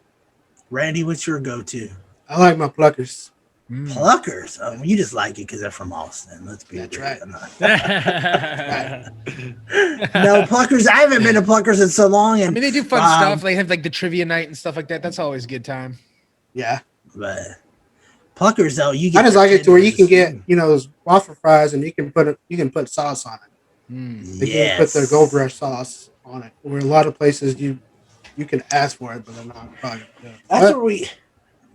Randy, what's your go-to? I like my Pluckers. Pluckers? Oh, you just like it because they're from Austin. Let's be That's right. Right. No, Pluckers. I haven't been to Pluckers in so long. And I mean, they do fun stuff. They have the trivia night and stuff like that. That's always a good time. Yeah. But Pluckers, though, you I just like it to where you can get those waffle fries and you can put sauce on it. You can put the Gold Rush sauce on it. Where a lot of places you can ask for it, but they're not probably. That's where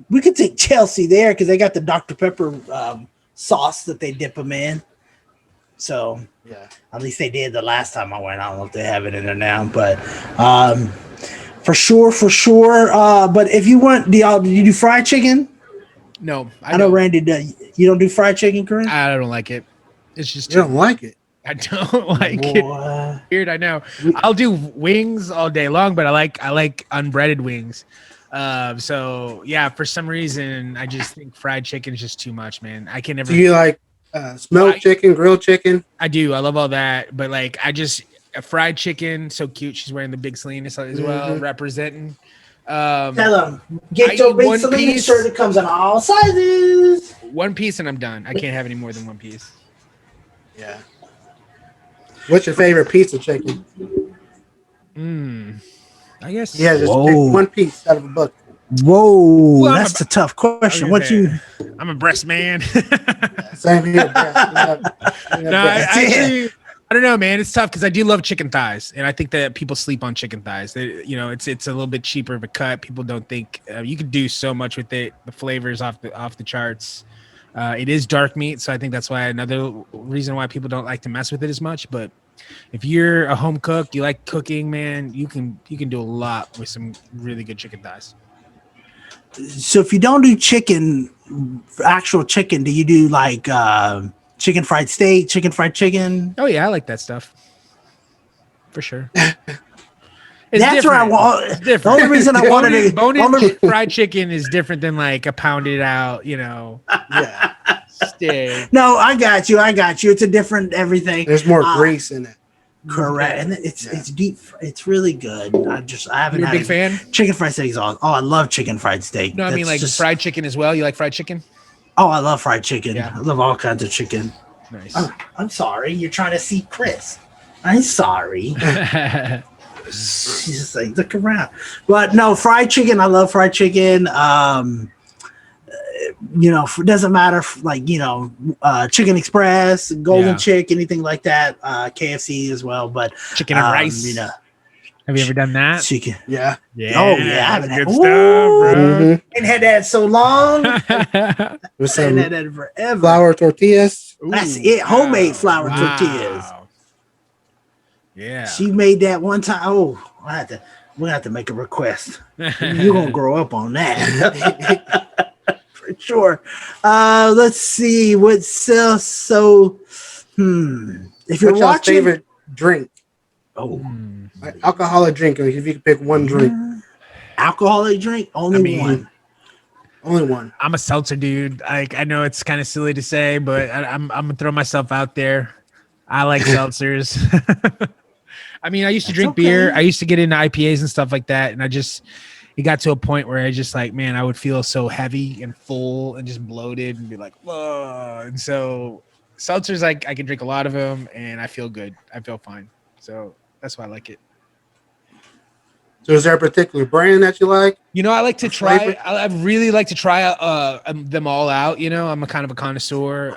we could take Chelsea there because they got the Dr. Pepper sauce that they dip them in. So yeah, at least they did the last time I went. I don't know if they have it in there now, but for sure. But if you want, do you do fried chicken? No, I know Randy does. You don't do fried chicken, Chris? I don't like it. It's just you don't like it. I don't like it. Weird, I know. I'll do wings all day long, but I like unbreaded wings. So yeah, for some reason, I just think fried chicken is just too much, man. I can never. Do you like smoked chicken, grilled chicken? I do. I love all that, but a fried chicken, so cute. She's wearing the big Salinas as well, representing. Tell them, get your big Salinas shirt. It comes in all sizes. One piece and I'm done. I can't have any more than one piece. Yeah. What's your favorite piece of chicken? I guess. Yeah, just pick Whoa. one piece out of a bucket. Whoa, Well, that's a tough I was question. gonna What say, you? I'm a breast man. Same here. Breast. No, I actually, I don't know, man. It's tough because I do love chicken thighs, and I think that people sleep on chicken thighs. It's a little bit cheaper of a cut. People don't think you could do so much with it. The flavors off the charts. It is dark meat, so I think that's why another reason why people don't like to mess with it as much. But if you're a home cook, you like cooking, man, you can do a lot with some really good chicken thighs. So if you don't do chicken, actual chicken, do you do like chicken fried steak, chicken fried chicken? Oh yeah, I like that stuff for sure. That's where I want. It's different. The only reason I wanted to bone-in fried chicken is different than like a pounded out, Yeah. steak. No, I got you. It's a different everything. There's more grease in it. Correct, and it's deep. It's really good. I haven't. You're a had big fan? Chicken fried steak is awesome. Oh, I love chicken fried steak. No, I mean like fried chicken as well. You like fried chicken? Oh, I love fried chicken. Yeah. I love all kinds of chicken. Nice. I'm sorry. You're trying to see Chris. I'm sorry. She's just like, look around. But no, fried chicken. I love fried chicken. It doesn't matter. Chicken Express, Golden Chick, anything like that. KFC as well. But chicken and rice. Have you ever done that? Chicken. Yeah. Yeah. Oh yeah. I haven't Good had, stuff, bro. Ain't had that so long. With I some ain't had that forever. flour tortillas. That's it. Homemade flour tortillas. Yeah. She made that one time. Oh, we'll have to make a request. You're gonna grow up on that. For sure. Let's see what's else. So if you're What's your watching favorite drink? Like alcoholic drink. Like if you could pick one drink. Alcoholic drink, only one. Only one. I'm a seltzer dude. Like I know it's kind of silly to say, but I'm gonna throw myself out there. I like seltzers. I mean, I used to drink beer. I used to get into IPAs and stuff like that, and it got to a point where I just like, man, I would feel so heavy and full and just bloated and be like, whoa. And so seltzers, like I can drink a lot of them and I feel good. I feel fine. So that's why I like it. So is there a particular brand that you like? I like to try. I really like to try them all out. I'm a kind of a connoisseur.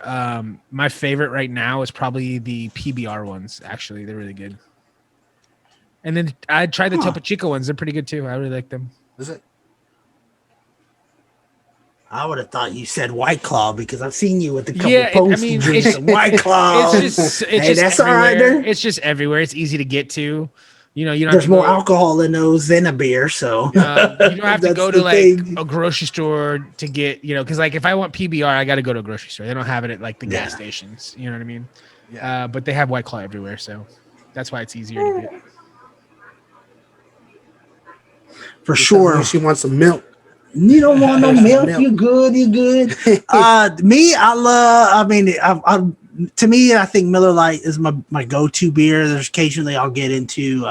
My favorite right now is probably the PBR ones. Actually, they're really good. And then I tried the Topo Chico ones. They're pretty good too. I really like them. Is it? I would have thought you said White Claw because I've seen you with a couple Yeah, posts drinking some White Claw. It's just that's everywhere. all right there. It's just everywhere. It's easy to get to. You don't There's have to more go, alcohol in those than a beer, so you don't have to That's go to the like thing. a grocery store to get, because like if I want PBR, I got to go to a grocery store. They don't have it at like the gas stations. You know what I mean? Yeah. But they have White Claw everywhere, so that's why it's easier to get. for sure. She wants some milk. You don't want no milk. You good. Me, I love. I mean, to me, I think Miller Lite is my go-to beer. There's occasionally I'll get into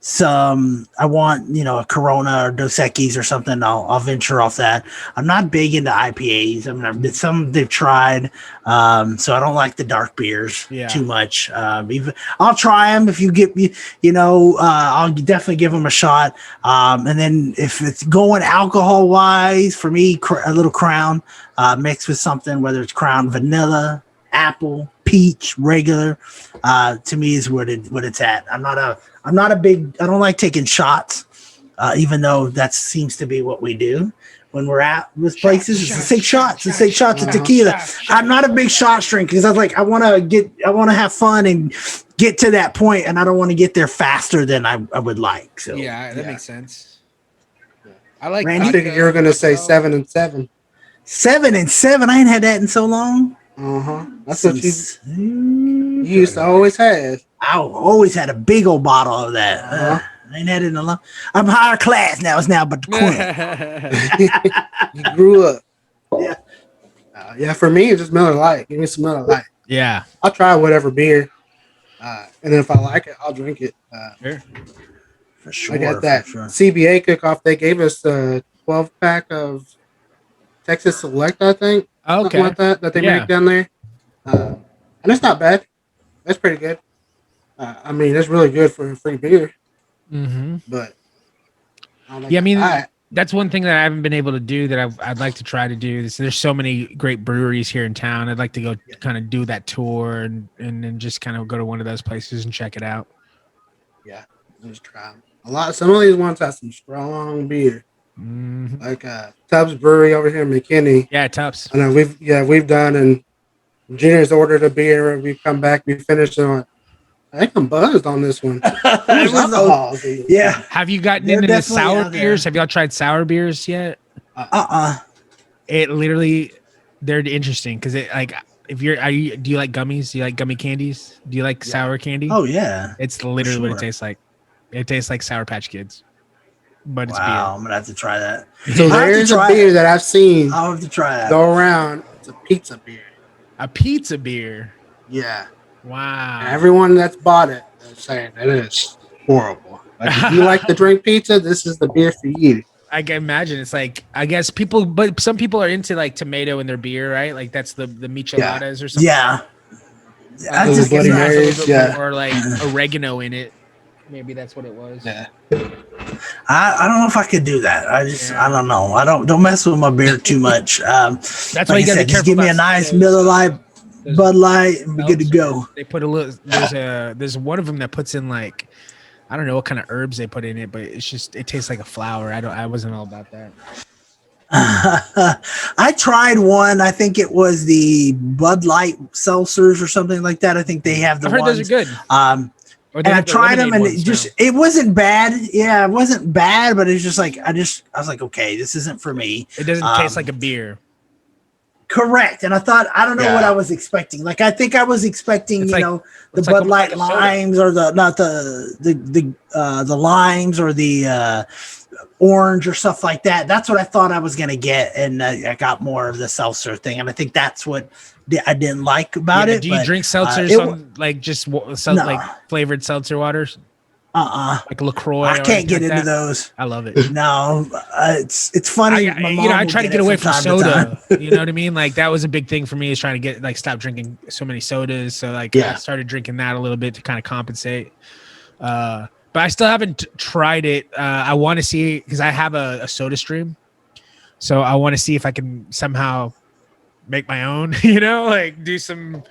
some. I want a Corona or Dos Equis or something. I'll venture off that. I'm not big into IPAs. I mean, some they've tried, so I don't like the dark beers too much. I'll try them if you get me. I'll definitely give them a shot. And then if it's going alcohol wise, for me, a little Crown mixed with something, whether it's Crown vanilla, apple, peach, regular, to me is what it's at. I'm not a big. I don't like taking shots, even though that seems to be what we do when we're at with places. Let's take shots of tequila. I'm not a big shot drinker because I want to have fun and get to that point, and I don't want to get there faster than I would like. So that makes sense. I like. Randy? I figured you were gonna say 7 and 7. 7 and 7. I ain't had that in so long. That's what you used to always have. I always had a big old bottle of that. I ain't had it in a long. I'm higher class now. It's now but the Quinn. You grew up. Yeah. For me, it's just Miller Lite. Give me some Miller Lite. Yeah. I'll try whatever beer, and then if I like it, I'll drink it. For sure. I got that for sure. CBA cook-off. They gave us a 12-pack of Texas Select, I think. Okay. Something like that they make down there. and it's not bad. That's pretty good. I mean, it's really good for free beer, Mm-hmm. but I don't think Yeah, I mean, I that's one thing that I haven't been able to do that I'd like to try to do. There's so many great breweries here in town. I'd like to go kind of do that tour and then just kind of go to one of those places and check it out. yeah, just try 'em. Some of these ones have some strong beer, Mhm. like Tubbs Brewery over here in McKinney. Yeah, Tubbs. I know we've done, and Junior's ordered a beer. We've come back, we finished it. I think I'm buzzed on this one. It There's was alcohol. Dude. yeah. Have you gotten They're into the definitely sour out there. beers? Have y'all tried sour beers yet? It literally, they're interesting because it like if you're do you like gummies? Do you like gummy candies? Do you like sour candy? Oh yeah. It's literally what it sure. tastes like. It tastes like Sour Patch Kids, but it's Wow, I'm gonna have to try that. So I'll have to there's a try beer it. that I've seen I'll have to try that. go around. It's a pizza beer. beer. A pizza beer. Yeah. Wow. And everyone that's bought it is saying it is horrible. Like if you like to drink pizza, this is the beer for you. I can imagine it's like I guess people, but some people are into like tomato in their beer, right? Like that's the micheladas or something. Yeah. I Those just Bloody It has a little Marys, bit yeah. more like oregano in it. Maybe that's what it was. Yeah. I don't know if I could do that. I don't know. I don't mess with my beer too much. That's like why you I gotta said, be just careful. give me a about nice those- Miller Lite, those Bud Light, and be good to go. seltzers. They put a little. There's one of them that puts in like I don't know what kind of herbs they put in it, but it tastes like a flower. I wasn't all about that. I tried one. I think it was the Bud Light seltzers or something like that. I think they have the I've heard ones. those are good. And Or they I have the tried them, and lemonade ones now. it wasn't bad. Yeah, it wasn't bad, but it's just like I was like, okay, this isn't for me. It doesn't taste like a beer. Correct. And I thought, I don't know Yeah. what I was expecting. Like, I think I was expecting, It's you like- know, the it's like Bud almost Light like a soda. limes or the limes or the orange or stuff like that. That's what I thought I was going to get. And I got more of the seltzer thing. And I think that's what I didn't like about Yeah, it. do you but, drink seltzers it on like just No. like flavored seltzer waters, like LaCroix? I or can't get anything into like that? those. I love it. No, it's funny. I, my you mom know, I will try to it get away from time to time. soda. You know what I mean? Like that was a big thing for me is trying to get like stop drinking so many sodas. So like I Yeah. started drinking that a little bit to kind of compensate. But I still haven't tried it. I want to see because I have a soda stream, so I want to see if I can somehow make my own. You know, like do some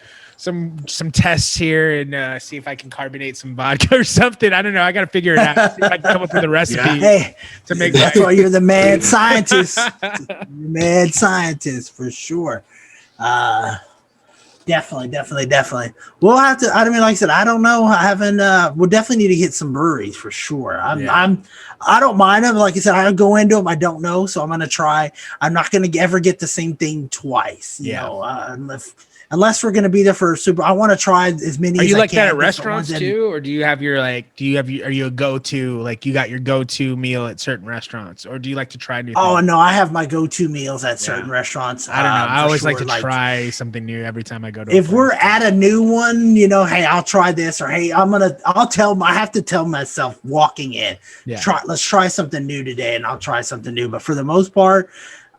tests here and see if I can carbonate some vodka or something. I don't know. I got to figure it out. See if I can come up with a recipe Hey, to make that's my why you're the mad scientist. You're mad scientist for sure. Definitely. We'll have to. I mean, like I said, I don't know. I haven't. We'll definitely need to hit some breweries for sure. I don't mind them. Like I said, I go into them. I don't know, so I'm gonna try. I'm not gonna ever get the same thing twice. You know, unless we're gonna be there for super. I want to try as many. Are you as like I can, that at different restaurants ones, and- too, or do you have your like? Are you a go-to like you got your go-to meal at certain restaurants, or do you like to try new? Oh things? no, I have my go-to meals at certain restaurants. I don't know. I for always like sure. to try something new every time I go to. a If place. we're at a new one, you know, hey, I'll try this, or hey, I have to tell myself walking in, Yeah. let's try something new today, and I'll try something new. But for the most part,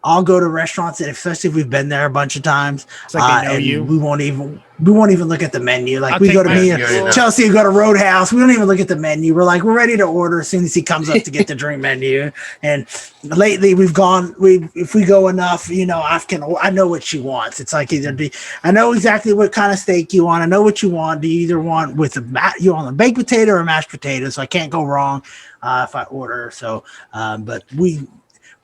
I'll go to restaurants, and especially if we've been there a bunch of times, It's like they know and you. we won't even look at the menu. Like I'll we take go to my- me, Yeah. Chelsea, go to Roadhouse. We don't even look at the menu. We're ready to order as soon as he comes up to get the drink menu. And lately if we go enough, you know, I know what she wants. It's like I know exactly what kind of steak you want. I know what you want. Do you either want you want a baked potato or a mashed potato? So I can't go wrong if I order. So,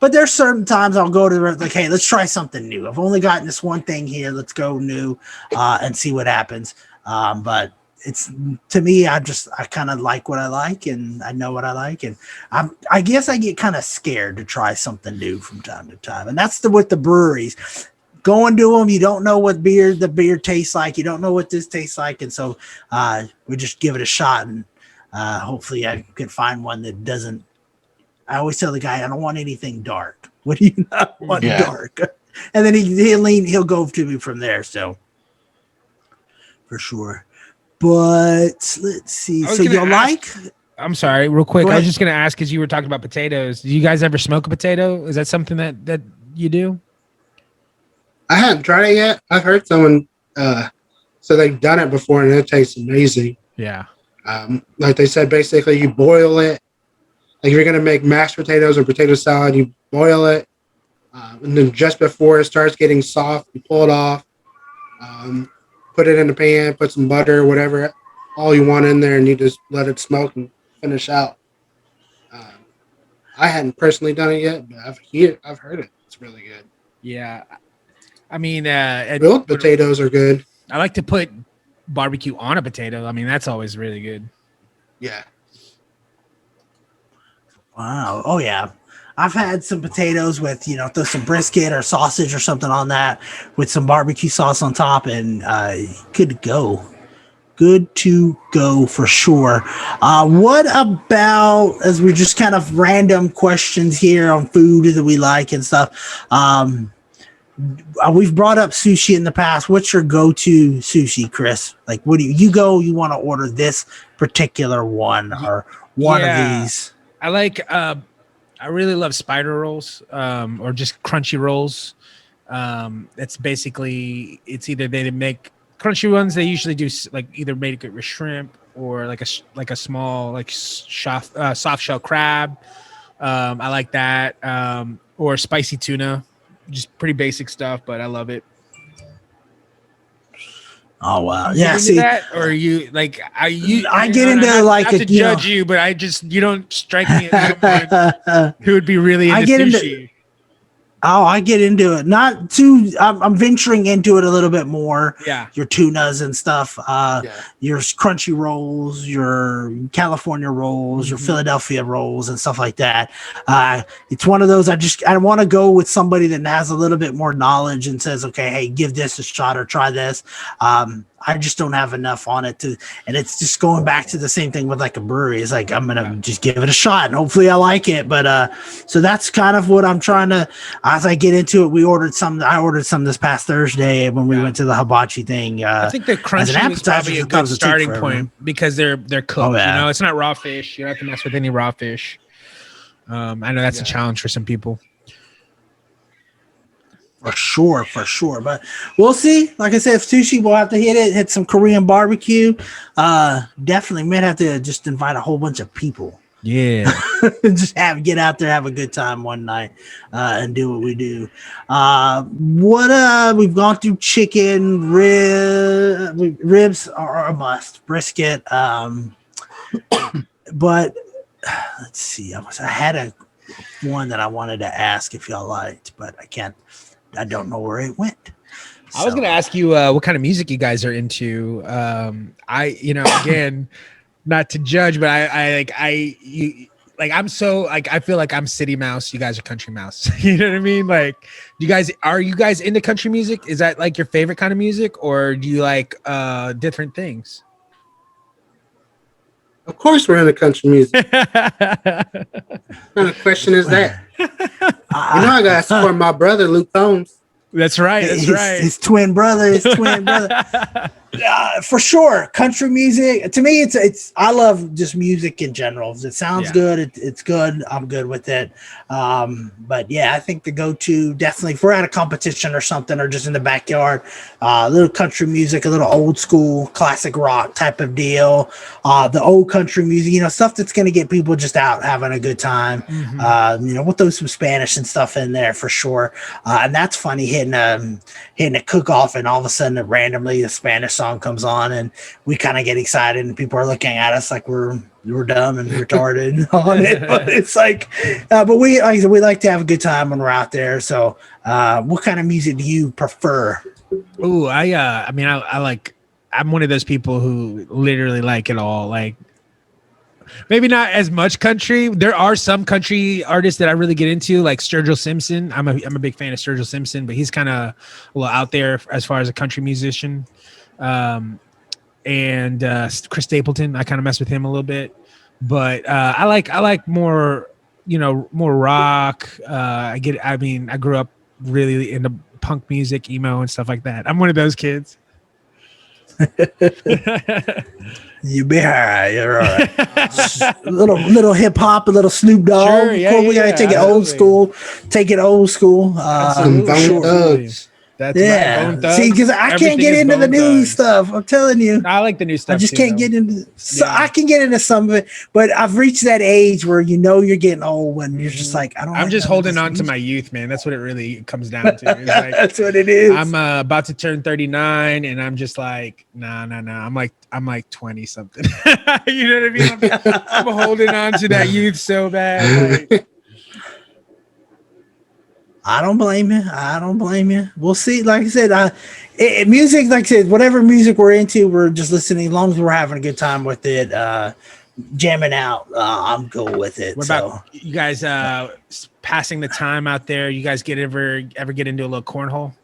but there's certain times I'll go to like, hey, let's try something new. I've only gotten this one thing here. Let's go new and see what happens. But it's to me, I kind of like what I like, and I know what I like, and I guess I get kind of scared to try something new from time to time, and that's with the breweries. Going to them, you don't know what the beer tastes like. You don't know what this tastes like, and so we just give it a shot, and hopefully I can find one that doesn't. I always tell the guy, I don't want anything dark. What do you not want dark? And then he'll go to me from there. So for sure. But let's see. So you like? I'm sorry, real quick. Go I was ahead. just gonna ask because you were talking about potatoes. Do you guys ever smoke a potato? Is that something that you do? hadn't tried it yet. I've heard someone So they've done it before, and it tastes amazing. Yeah. Like they said, basically you boil it. Like if you're gonna make mashed potatoes or potato salad, you boil it, and then just before it starts getting soft, you pull it off, put it in the pan, put some butter, whatever, all you want in there, and you just let it smoke and finish out. Um, I hadn't personally done it yet, but I've heard it. It's really good. Yeah. I mean, Grilled potatoes are good. I like to put barbecue on a potato. I mean, that's always really good. Yeah. Wow. Oh yeah. I've had some potatoes with, throw some brisket or sausage or something on that with some barbecue sauce on top, and good to go. Good to go for sure. What about, as we're just kind of random questions here on food that we like and stuff? We've brought up sushi in the past. What's your go-to sushi, Chris? Like, what do you go? You want to order this particular one or one of these? I like. I really love spider rolls, or just crunchy rolls. It's basically, it's either they make crunchy ones. They usually do like either made it with shrimp or like a small soft shell crab. I like that, or spicy tuna. Just pretty basic stuff, but I love it. Oh wow! You Yeah, into see that, or you like I get into not, like not a, to judge you, but you don't strike me as someone who would be really into sushi. I get into it. Not too. I'm venturing into it a little bit more. Yeah. Your tunas and stuff. Your crunchy rolls, your California rolls, your Philadelphia rolls, and stuff like that. It's one of those. I want to go with somebody that has a little bit more knowledge and says, okay, hey, give this a shot or try this. I just don't have enough on it and it's just going back to the same thing with like a brewery. It's like, I'm going to just give it a shot and hopefully I like it. But, so that's kind of what I'm trying to, as I get into it, I ordered some this past Thursday when we went to the hibachi thing. I think the crunchy is probably a good starting point because they're cooked. Oh, yeah. It's not raw fish. You don't have to mess with any raw fish. I know that's a challenge for some people. For sure. But we'll see. Like I said, if sushi, we'll have to hit some Korean barbecue. Definitely might have to just invite a whole bunch of people. Yeah. Just get out there, have a good time one night, and do what we do. We've gone through chicken, ribs are a must, brisket. But let's see. I had one that I wanted to ask if y'all liked, but I don't know where it went. I was going to ask you what kind of music you guys are into. Again, not to judge, but I feel like I'm city mouse. You guys are country mouse. You know what I mean? Like, are you guys into country music? Is that like your favorite kind of music, or do you like different things? Of course, we're into country music. What kind of question is that? I got to support my brother, Luke Combs. That's right. His twin brother. For sure. Country music. To me, I love just music in general. If it sounds good, it's good. I'm good with it. But yeah, I think the go-to, definitely if we're at a competition or something, or just in the backyard, a little country music, a little old school classic rock type of deal. The old country music, stuff that's going to get people just out having a good time. We'll throw some Spanish and stuff in there for sure. And that's funny, hitting a cook-off, and all of a sudden randomly the Spanish song comes on and we kind of get excited and people are looking at us like we're dumb and retarded on it. But it's like, but we like to have a good time when we're out there. So what kind of music do you prefer? Oh, I'm one of those people who literally like it all. Like, maybe not as much country. There are some country artists that I really get into, like Sturgill Simpson. I'm a big fan of Sturgill Simpson, but he's kind of a little out there as far as a country musician. And Chris Stapleton, I kind of mess with him a little bit, but I like more, more rock. I grew up really into punk music, emo and stuff like that. I'm one of those kids. You be all right. You're all right. a little hip hop, a little Snoop Dogg. Sure, we gotta take it old school. Take it old school. Some Bone Thugs. That's right. Bone Thugs. See, because I can't get into the new stuff. I'm telling you. I like the new stuff. I just can't get into. So Yeah. I can get into some of it, but I've reached that age where you're getting old when you're just like, I don't. I'm like just none of holding this on to music. my youth, man. That's what it really comes down to. It's like, That's what it is. I'm about to turn 39, and I'm just like, nah. I'm like 20 something. You know what I mean? I'm holding on to that youth so bad. Like, I don't blame you. We'll see. Like I said, music, like I said, whatever music we're into, we're just listening. As long as we're having a good time with it, jamming out, I'm cool with it. what about you guys passing the time out there? You guys ever get into a little cornhole?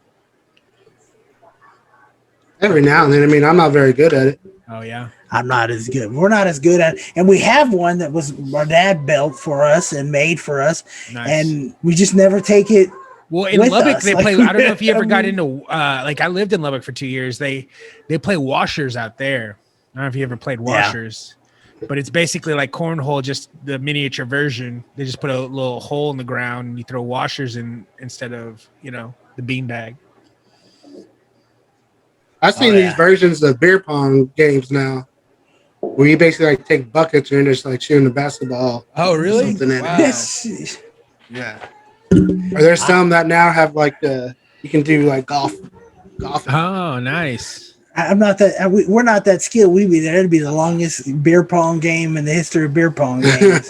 Every now and then. I mean, I'm not very good at it. Oh yeah. I'm not as good. We're not as good at it. And we have one that was our dad built for us and made for us. Nice. And we just never take it. Well, in with Lubbock, us. they Like, play. I don't know if you ever got I mean- into like I lived in Lubbock for 2 years. They play washers out there. I don't know if you ever played washers, but it's basically like cornhole, just the miniature version. They just put a little hole in the ground and you throw washers in instead of the beanbag. I've seen these versions of beer pong games now, where you basically like take buckets and you're just like shooting the basketball. Oh, really? Something in it. Wow. Yes. Yeah. Are there some that now have like you can do like golf? Oh, nice. I'm not that. We're not that skilled. We'd be there. It'd be the longest beer pong game in the history of beer pong games,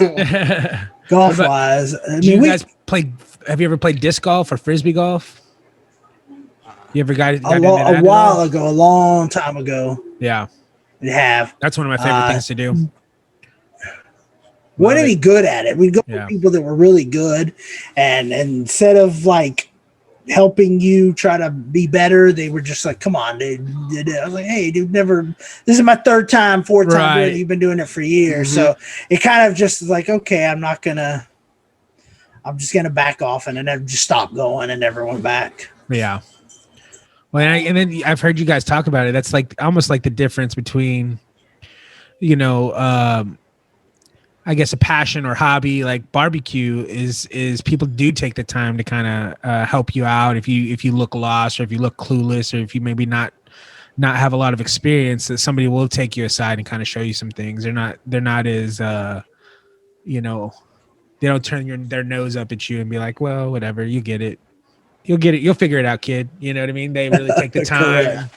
golf wise. I Do mean, you guys play? Have you ever played disc golf or frisbee golf? You ever got into that a at while all? ago, a long time ago. Yeah, We have. that's one of my favorite things to do. We're to be good at it. We'd go Yeah. with people that were really good, and instead of like helping you try to be better, they were just like, "Come on, dude." I was like, "Hey, dude, this is my third time, fourth time doing it. You've been doing it for years." So it kind of just like, okay, I'm just gonna back off, and then I just stopped going and never went back. Yeah. Well, and then I've heard you guys talk about it. That's like almost like the difference between, I guess a passion or hobby like barbecue is people do take the time to kind of help you out if you look lost or if you look clueless or if you maybe not have a lot of experience, that somebody will take you aside and kind of show you some things. They're not as they don't turn their nose up at you and be like, well, whatever, you get it. You'll figure it out, kid. You know what I mean? They really take the time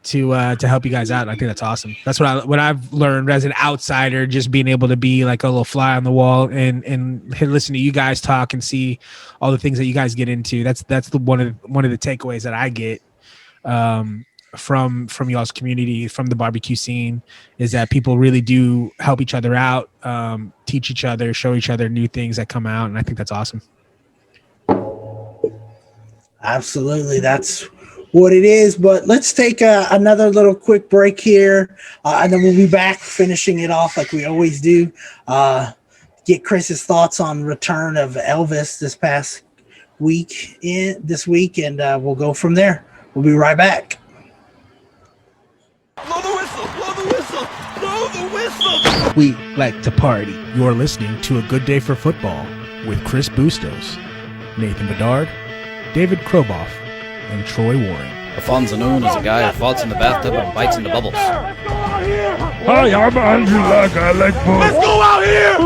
to help you guys out. I think that's awesome. That's what I've learned as an outsider, just being able to be like a little fly on the wall and listen to you guys talk and see all the things that you guys get into. That's the one of the takeaways that I get from y'all's community, from the barbecue scene, is that people really do help each other out, teach each other, show each other new things that come out, and I think that's awesome. Absolutely, that's what it is. But let's take another little quick break here, and then we'll be back finishing it off like we always do. Get Chris's thoughts on return of Elvis this week, and we'll go from there. We'll be right back. Blow the whistle! Blow the whistle! Blow the whistle! We like to party. You're listening to A Good Day for Football with Chris Bustos, Nathan Bedard, David Kroboff, and Troy Warren. Alfonso Noon is a guy who falls in the bathtub and bites into bubbles. Hi, I'm Andrew Luck. I like both. Let's go out here!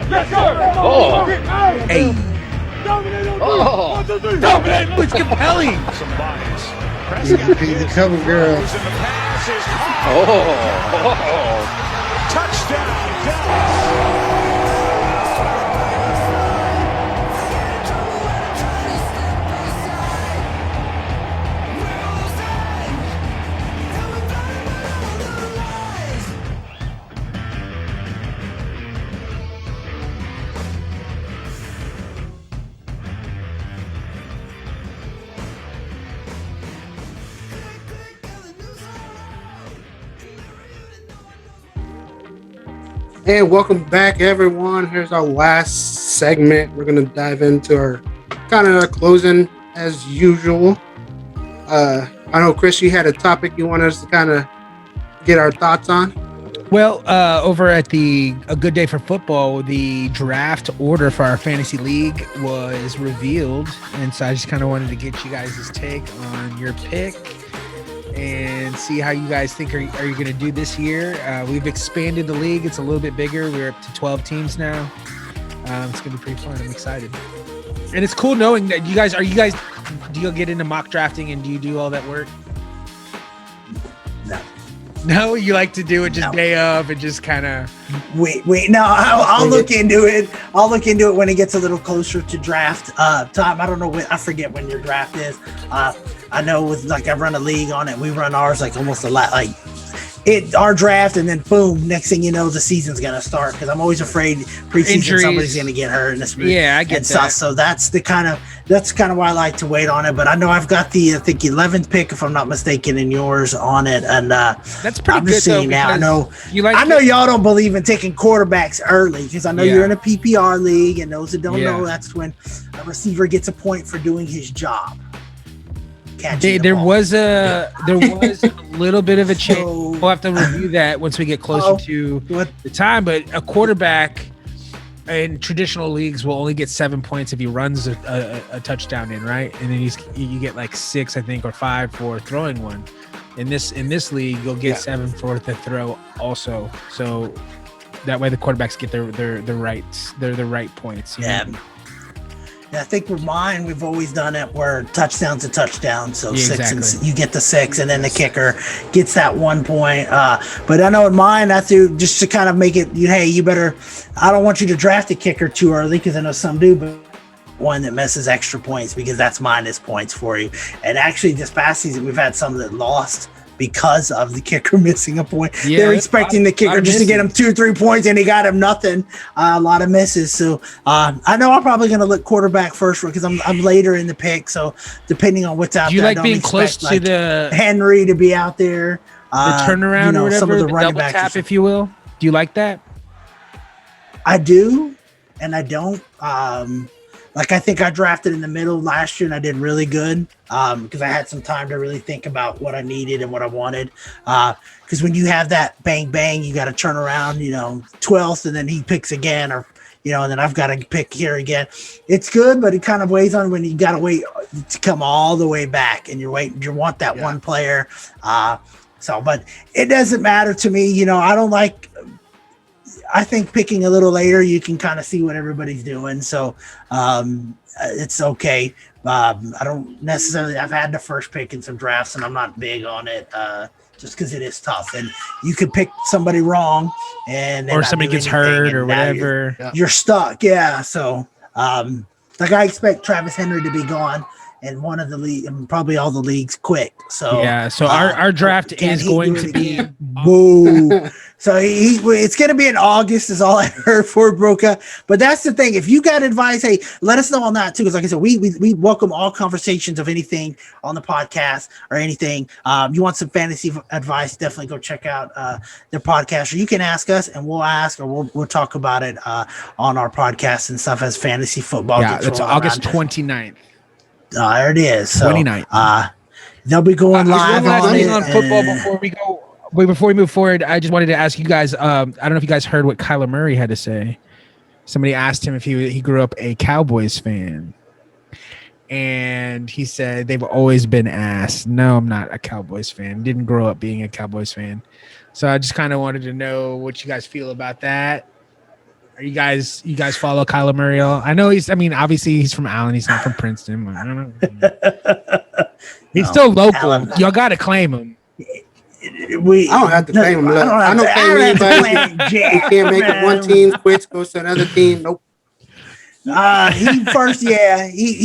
Yes, sir! Oh! Hey, Oh! Dominate! it's compelling. Some bias. He's a cover girl. And the pass is Oh! touchdown, Dallas. And welcome back, everyone. Here's our last segment. We're going to dive into our kind of closing as usual. I know, Chris, you had a topic you want us to kind of get our thoughts on. Well, over at the A Good Day for Football, the draft order for our fantasy league was revealed, and so I just kind of wanted to get you guys' take on your pick and see how you guys think are you going to do this year. We've expanded the league; it's a little bit bigger. We're up to 12 teams now. It's going to be pretty fun. I'm excited, and it's cool knowing that you guys do you get into mock drafting and do you do all that work? No, you like to do it just day of and just kind of wait. No, I'll look into it. I'll look into it when it gets a little closer to draft time. I don't know when. I forget when your draft is. I know with I run a league on it. We run ours almost a lot our draft, and then boom, next thing you know, the season's gonna start because I'm always afraid preseason Injuries. Somebody's gonna get hurt. Yeah, I get that. Stuff. So that's kind of why I like to wait on it. But I know I've got the 11th pick, if I'm not mistaken, in yours on it, and that's pretty I'm good. just saying now. I know y'all don't believe in taking quarterbacks early because I know you're in a PPR league, and those that don't know, that's when a receiver gets a point for doing his job. There was a little bit of a change. We'll have to review that once we get closer to the time. But a quarterback in traditional leagues will only get 7 points if he runs a touchdown in, right? And then you get 6, I think, or 5 for throwing one. In this league, you'll get 7 for the throw also. So that way the quarterbacks get the right points. You know? I think with mine, we've always done it where touchdown's a touchdown. So 6 and you get the 6, and then the kicker gets that 1 point. But I know in mine, I do just to kind of make it, hey, you better. I don't want you to draft a kicker too early because I know some do, but one that misses extra points because that's minus points for you. And actually, this past season, we've had some that lost because of the kicker missing a point. They're expecting the kicker just to get him 2 or 3 points, and he got him nothing. A lot of misses. So I know I'm probably going to look quarterback first because I'm later in the pick. So depending on what's out do you there, like being close to the Henry to be out there, the turnaround or whatever, some of the running double backs, tap, if you will. Do you like that? I do, and I don't. I think I drafted in the middle last year and I did really good because I had some time to really think about what I needed and what I wanted. Because when you have that bang, bang, you got to turn around, 12th, and then he picks again, or, and then I've got to pick here again. It's good, but it kind of weighs on when you got to wait to come all the way back and you want that one player. But it doesn't matter to me. I don't like. I think picking a little later, you can kind of see what everybody's doing. So it's okay. I don't necessarily, I've had the first pick in some drafts and I'm not big on it just because it is tough. And you could pick somebody wrong or somebody gets hurt or whatever. You're stuck. Yeah. So I expect Travis Henry to be gone in one of the league and probably all the leagues quick. So our draft is going to be boo. So it's going to be in August is all I heard for Broca. But that's the thing. If you got advice, hey, let us know on that too. Because like I said, we welcome all conversations of anything on the podcast or anything. You want some fantasy advice, definitely go check out their podcast. Or you can ask us and we'll ask or we'll talk about it on our podcast and stuff as fantasy football. Yeah, it's August 29th. There it is. So, 29th. They'll be going live on football before we go. Wait, before we move forward, I just wanted to ask you guys. I don't know if you guys heard what Kyler Murray had to say. Somebody asked him if he grew up a Cowboys fan, and he said they've always been ass. No, I'm not a Cowboys fan. Didn't grow up being a Cowboys fan. So I just kind of wanted to know what you guys feel about that. Are you guys follow Kyler Murray? I know obviously he's from Allen. He's not from Princeton. I don't know. He's still local. Allen. Y'all got to claim him. I don't have to claim him. I don't claim anybody. He can't make it one team, quits, goes to another team. Nope. He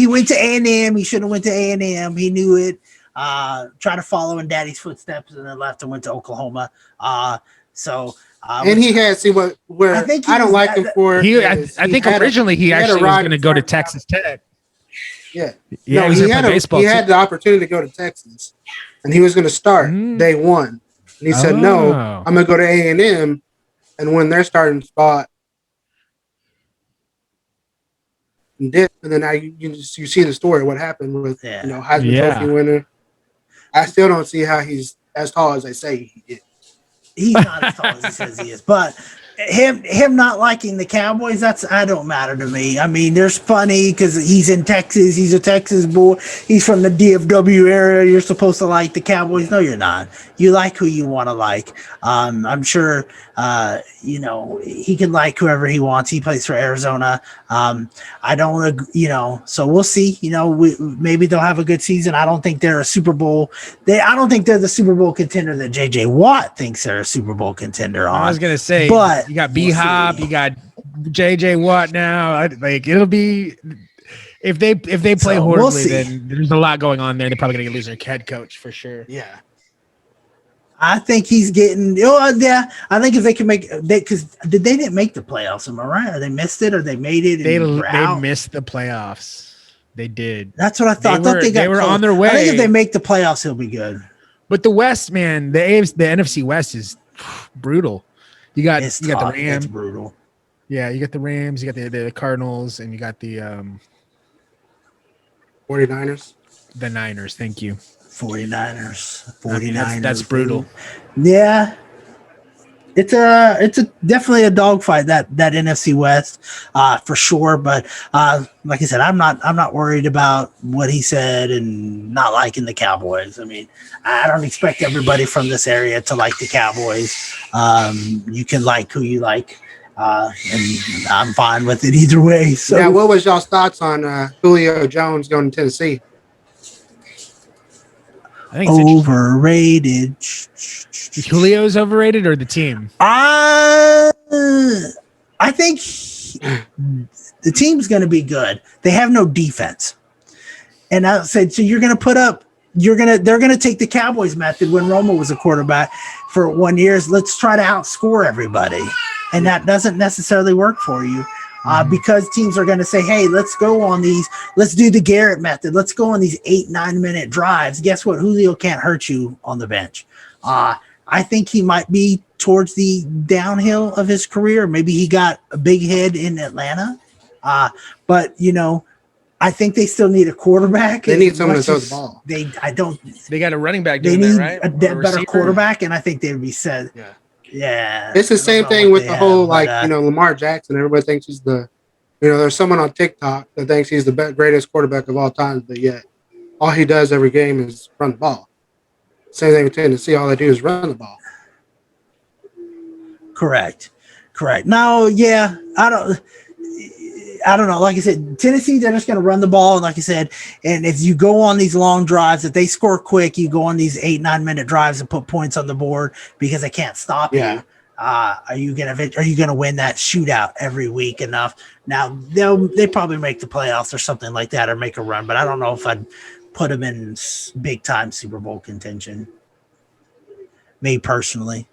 went to A&M. He should have went to A&M. He knew it. Tried to follow in Daddy's footsteps and then left and went to Oklahoma. And he had where I don't like him for. I think originally he actually was going to go to Texas Tech. Yeah. No, he had the opportunity to go to Texas, and he was going to start day one. And he said, "No, I'm going to go to A&M and win their starting spot." And then now you see the story. What happened with Heisman Trophy winner? I still don't see how he's as tall as they say he is. He's not as tall as he says he is, but him not liking the Cowboys, that don't matter to me. I mean, there's funny because he's in Texas, he's a Texas boy, he's from the DFW area. You're supposed to like the Cowboys. No, you're not. You like who you want to like. I'm sure he can like whoever he wants. He plays for Arizona. I don't so we'll see. Maybe they'll have a good season. I don't think they're a Super Bowl. I don't think they're the Super Bowl contender that JJ Watt thinks they're a Super Bowl contender on. I was gonna say, but you got B Hop, you got JJ Watt now. It'll be if they play horribly, then there's a lot going on there. They're probably gonna lose their head coach for sure. Yeah. I think he's getting. Yeah, I think if they can because they didn't make the playoffs. Am I right? Or they missed it, or they made it? They missed the playoffs. They did. That's what I thought. They were on their way. I think if they make the playoffs, he'll be good. But the West, man, the NFC West is brutal. You got the Rams. It's brutal. Yeah, you got the Rams. You got the Cardinals, and you got the 49ers. The Niners. Thank you. 49ers. I mean, that's brutal. Yeah. It's definitely a dogfight that NFC West for sure. But like I said, I'm not worried about what he said and not liking the Cowboys. I mean, I don't expect everybody from this area to like the Cowboys. You can like who you like, and I'm fine with it either way. So yeah, what was y'all's thoughts on Julio Jones going to Tennessee? I think overrated. Julio's overrated or the team? I think the team's going to be good. They have no defense, and I said, so you're going to put up. They're going to take the Cowboys method when Romo was a quarterback for 1 year. Let's try to outscore everybody, and that doesn't necessarily work for you. Because teams are going to say, hey, let's do the Garrett method. Let's go on these 8-9 minute drives. Guess what? Julio can't hurt you on the bench. I think he might be towards the downhill of his career. Maybe he got a big head in Atlanta. But I think they still need a quarterback. They need someone to throw the ball. They got a running back doing that, right? A better quarterback, and I think they would be set. Yeah. Yeah, it's the same thing with the whole Lamar Jackson. Everybody thinks he's there's someone on TikTok that thinks he's the greatest quarterback of all time, but yet all he does every game is run the ball. Same thing with Tennessee. All they do is run the ball. Correct. No, yeah, I don't know. Like I said, Tennessee, they're just going to run the ball. And like I said, and if you go on these long drives, if they score quick, you go on these 8-9 minute drives and put points on the board because they can't stop you. Are you gonna win that shootout every week enough? Now they probably make the playoffs or something like that, or make a run. But I don't know if I'd put them in big time Super Bowl contention. Me personally.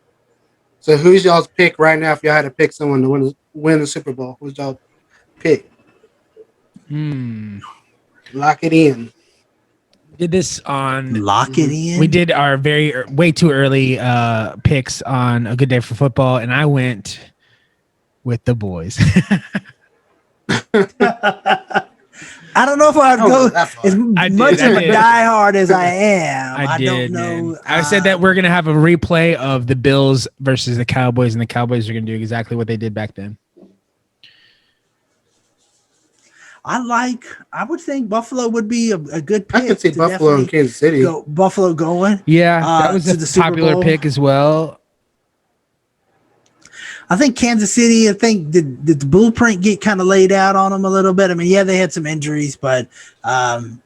So who's y'all's pick right now? If y'all had to pick someone to win the Super Bowl, who's y'all pick? Lock it in. Did this on Lock it in. We did our way too early picks on A Good Day for Football, and I went with the boys. I don't know if I'd go as much of a diehard as I am. I don't know. Man. I said that we're gonna have a replay of the Bills versus the Cowboys, and the Cowboys are gonna do exactly what they did back then. I would think Buffalo would be a good pick. I could see Buffalo and Kansas City. Buffalo going. Yeah, that was a popular pick as well. I think Kansas City, did the blueprint get kind of laid out on them a little bit? I mean, yeah, they had some injuries, but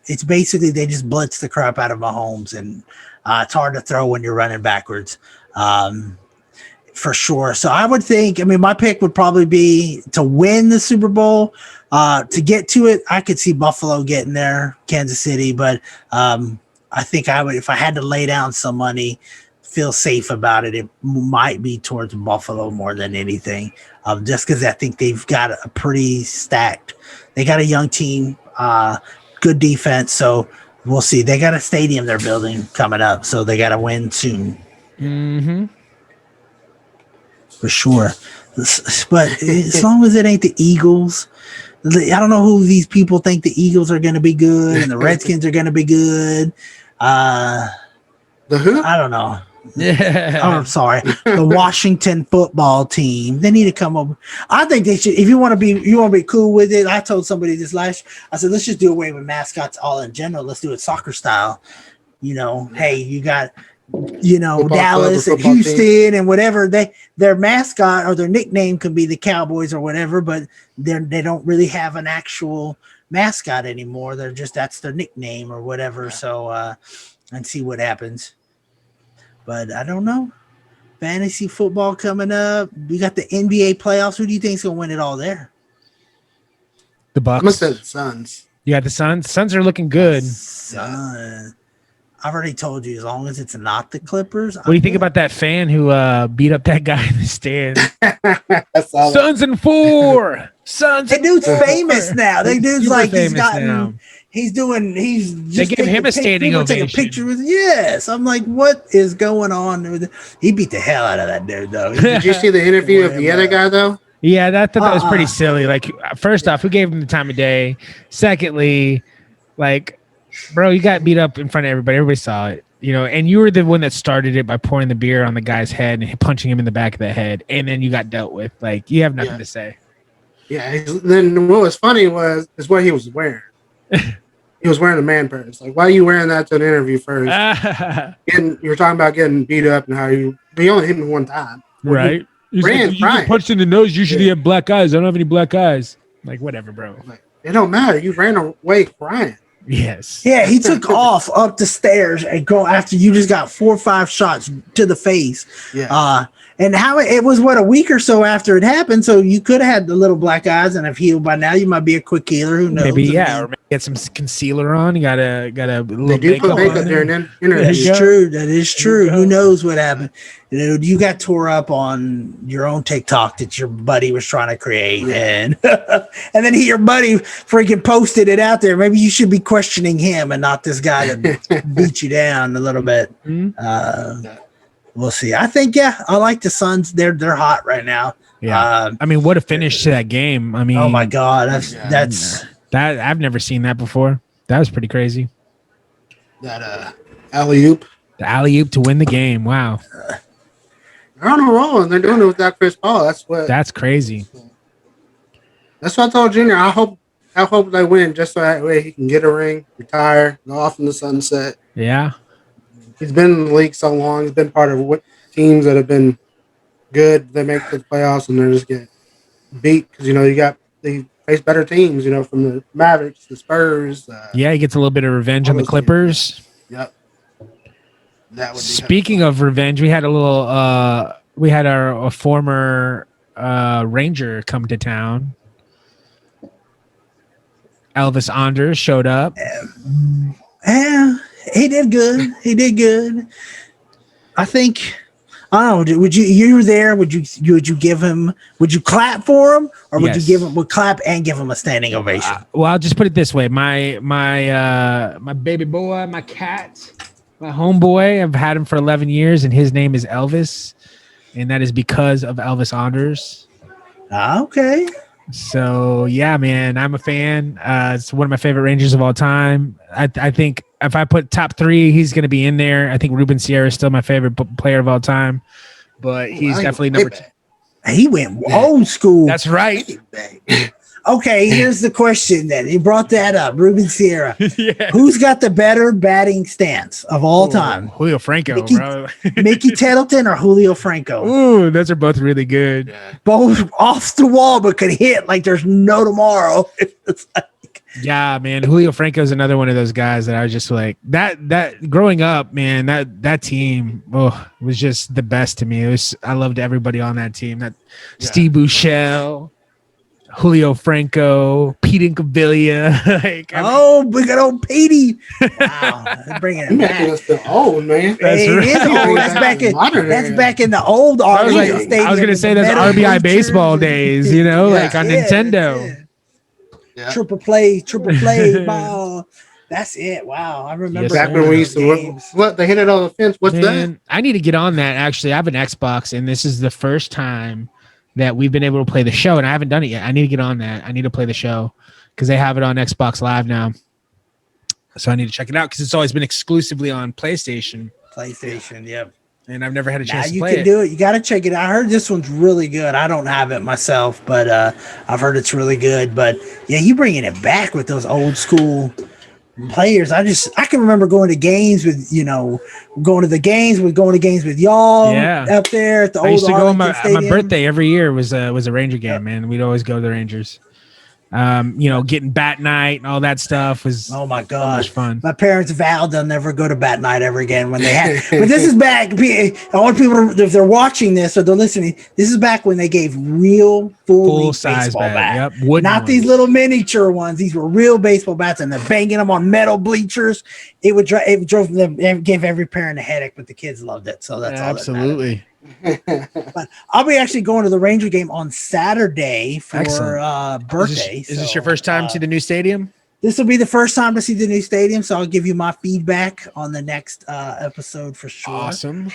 it's basically they just blitz the crap out of Mahomes, and it's hard to throw when you're running backwards. For sure. So I would think, my pick would probably be to win the Super Bowl. To get to it, I could see Buffalo getting there, Kansas City, but I think I would, if I had to lay down some money, feel safe about it, it might be towards Buffalo more than anything. Just because I think they've got a pretty stacked, they got a young team, good defense. So we'll see. They got a stadium they're building coming up, so they got to win soon. Mm-hmm. For sure. But as long as it ain't the Eagles, I don't know who these people think the Eagles are going to be good and the Redskins are going to be good. The who? I don't know. Yeah. I'm sorry, the Washington football team. They need to come up. I think they should. If you want to be cool with it. I told somebody this last. I said, let's just do away with mascots all in general. Let's do it soccer style. Hey, you got Football club or Dallas and football Houston team. and whatever. Their mascot or their nickname can be the Cowboys or whatever, but they don't really have an actual mascot anymore. They're just that's their nickname or whatever. So and see what happens. But I don't know. Fantasy football coming up. We got the NBA playoffs. Who do you think's gonna win it all there? The I'm Bucks. gonna say the Suns. You got the Suns. Suns are looking good. Son. I've already told you, as long as it's not the Clippers. What do you think about that fan who beat up that guy in the stand? That's all. Suns and 4. Suns. That and dude's 4. famous now. That dude's Super like he's famous gotten. now. He's just They give him a standing people take a ovation. picture with. Yes, I'm like, what is going on? He beat the hell out of that dude, though. Did you see the interview of the other guy though? Yeah, that was pretty Uh-uh. silly. Like, first off, who gave him the time of day? Secondly, like, bro, you got beat up in front of everybody. Everybody saw it, and you were the one that started it by pouring the beer on the guy's head and punching him in the back of the head, and then you got dealt with. Like, you have nothing to say. Yeah. Then what was funny is what he was wearing. He was wearing a man purse. Like, why are you wearing that to an interview first? You're talking about getting beat up and how he only hit me one time. Right. He's Ran like, you crying. get punched in the nose. Usually have black eyes. I don't have any black eyes. Like, whatever, bro. Like, it don't matter. You ran away crying. Yes. Yeah, he took off up the stairs and go after you just got 4 or 5 shots to the face. Yeah. And how it was a week or so after it happened, so you could have had the little black eyes and have healed by now. You might be a quick healer. Who knows? Maybe, I mean, or maybe get some concealer on. You got a little They do put makeup makeup on. during interviews. That's go. true. That is true. Who knows what happened? You got tore up on your own TikTok that your buddy was trying to create, and and then your buddy freaking posted it out there. Maybe you should be questioning him and not this guy that beat you down a little bit. We'll see. I think I like the Suns. They're hot right now. Yeah. I mean, what a finish to that game. I mean, Oh my God, that's that I've never seen that before. That was pretty crazy. That alley oop. The alley oop to win the game. Wow. They're on a roll and they're doing it without Chris Paul. That's crazy. That's what I told Junior. I hope they win just so that way he can get a ring, retire, go off in the sunset. Yeah. He's been in the league so long. He's been part of what teams that have been good. They make the playoffs and they're just getting beat because they face better teams. From the Mavericks, the Spurs. Yeah, he gets a little bit of revenge on the all those Clippers. Yep. That would be Speaking of revenge, we had a former Ranger come to town. Elvis Anders showed up. Yeah, he did good. He did good. I think. I don't know. You were there? Would you give him? Would you clap for him, or would Yes. you clap and give him a standing ovation? Well, I'll just put it this way: my baby boy, my cat, my homeboy. I've had him for 11 years, and his name is Elvis, and that is because of Elvis Anders. Okay. So yeah, man, I'm a fan. It's one of my favorite Rangers of all time. I think if I put top 3, he's going to be in there. I think Ruben Sierra is still my favorite player of all time, but he's definitely number 2. He went old school. That's right. Okay, here's the question then. He brought that up. Ruben Sierra. Yeah. Who's got the better batting stance of all time? Julio Franco, Mickey- bro. Mickey Tettleton or Julio Franco? Ooh, those are both really good. Both off the wall, but could hit like there's no tomorrow. It's like, Yeah, man. Julio Franco is another one of those guys that I was just like that growing up, man, that team was just the best to me. I loved everybody on that team. Steve Bouchel, Julio Franco, Pete Incaviglia. we got old Petey. Wow, they're bringing You it making back. us feel old, man. That's It right. is old. That's back in the old I was, Arlington like, Stadium. I was gonna with say the those metal RBI bleachers baseball and- days, like on Yeah, Nintendo. that's it. Yeah. Triple play ball. That's it. Wow, I remember Yes, Back sir. when we those used to games. what they hit it on the fence. What's that? Man, I need to get on that. Actually, I have an Xbox, and this is the first time that we've been able to play the show, and I haven't done it yet. I need to get on that. I need to play the show because they have it on Xbox Live now. So I need to check it out because it's always been exclusively on PlayStation. PlayStation. Yep. and I've never had a Now chance to you play can it. do it. You got to check it out. I heard this one's really good. I don't have it myself, but I've heard it's really good. But yeah, you bringing it back with those old school players. I can remember going to games with going to games with y'all Yeah. up there at the I old used to go on Arlington my Stadium. birthday every year was a Ranger game, man. We'd always go to the Rangers. Getting bat night and all that stuff was Oh my so god, much fun. my parents vowed they'll never go to bat night ever again when they had. But this is back. I want people to, if they're watching this or they're listening, this is back when they gave real full size baseball bat. bat. Yep, wooden Not these ones. little miniature ones. These were real baseball bats, and they're banging them on metal bleachers. It drove them. It gave every parent a headache, but the kids loved it. So that's all that mattered. Absolutely. But I'll be actually going to the Ranger game on Saturday for Excellent. birthday. Is this your first time to the new stadium? This will be the first time to see the new stadium, so I'll give you my feedback on the next episode for sure. Awesome.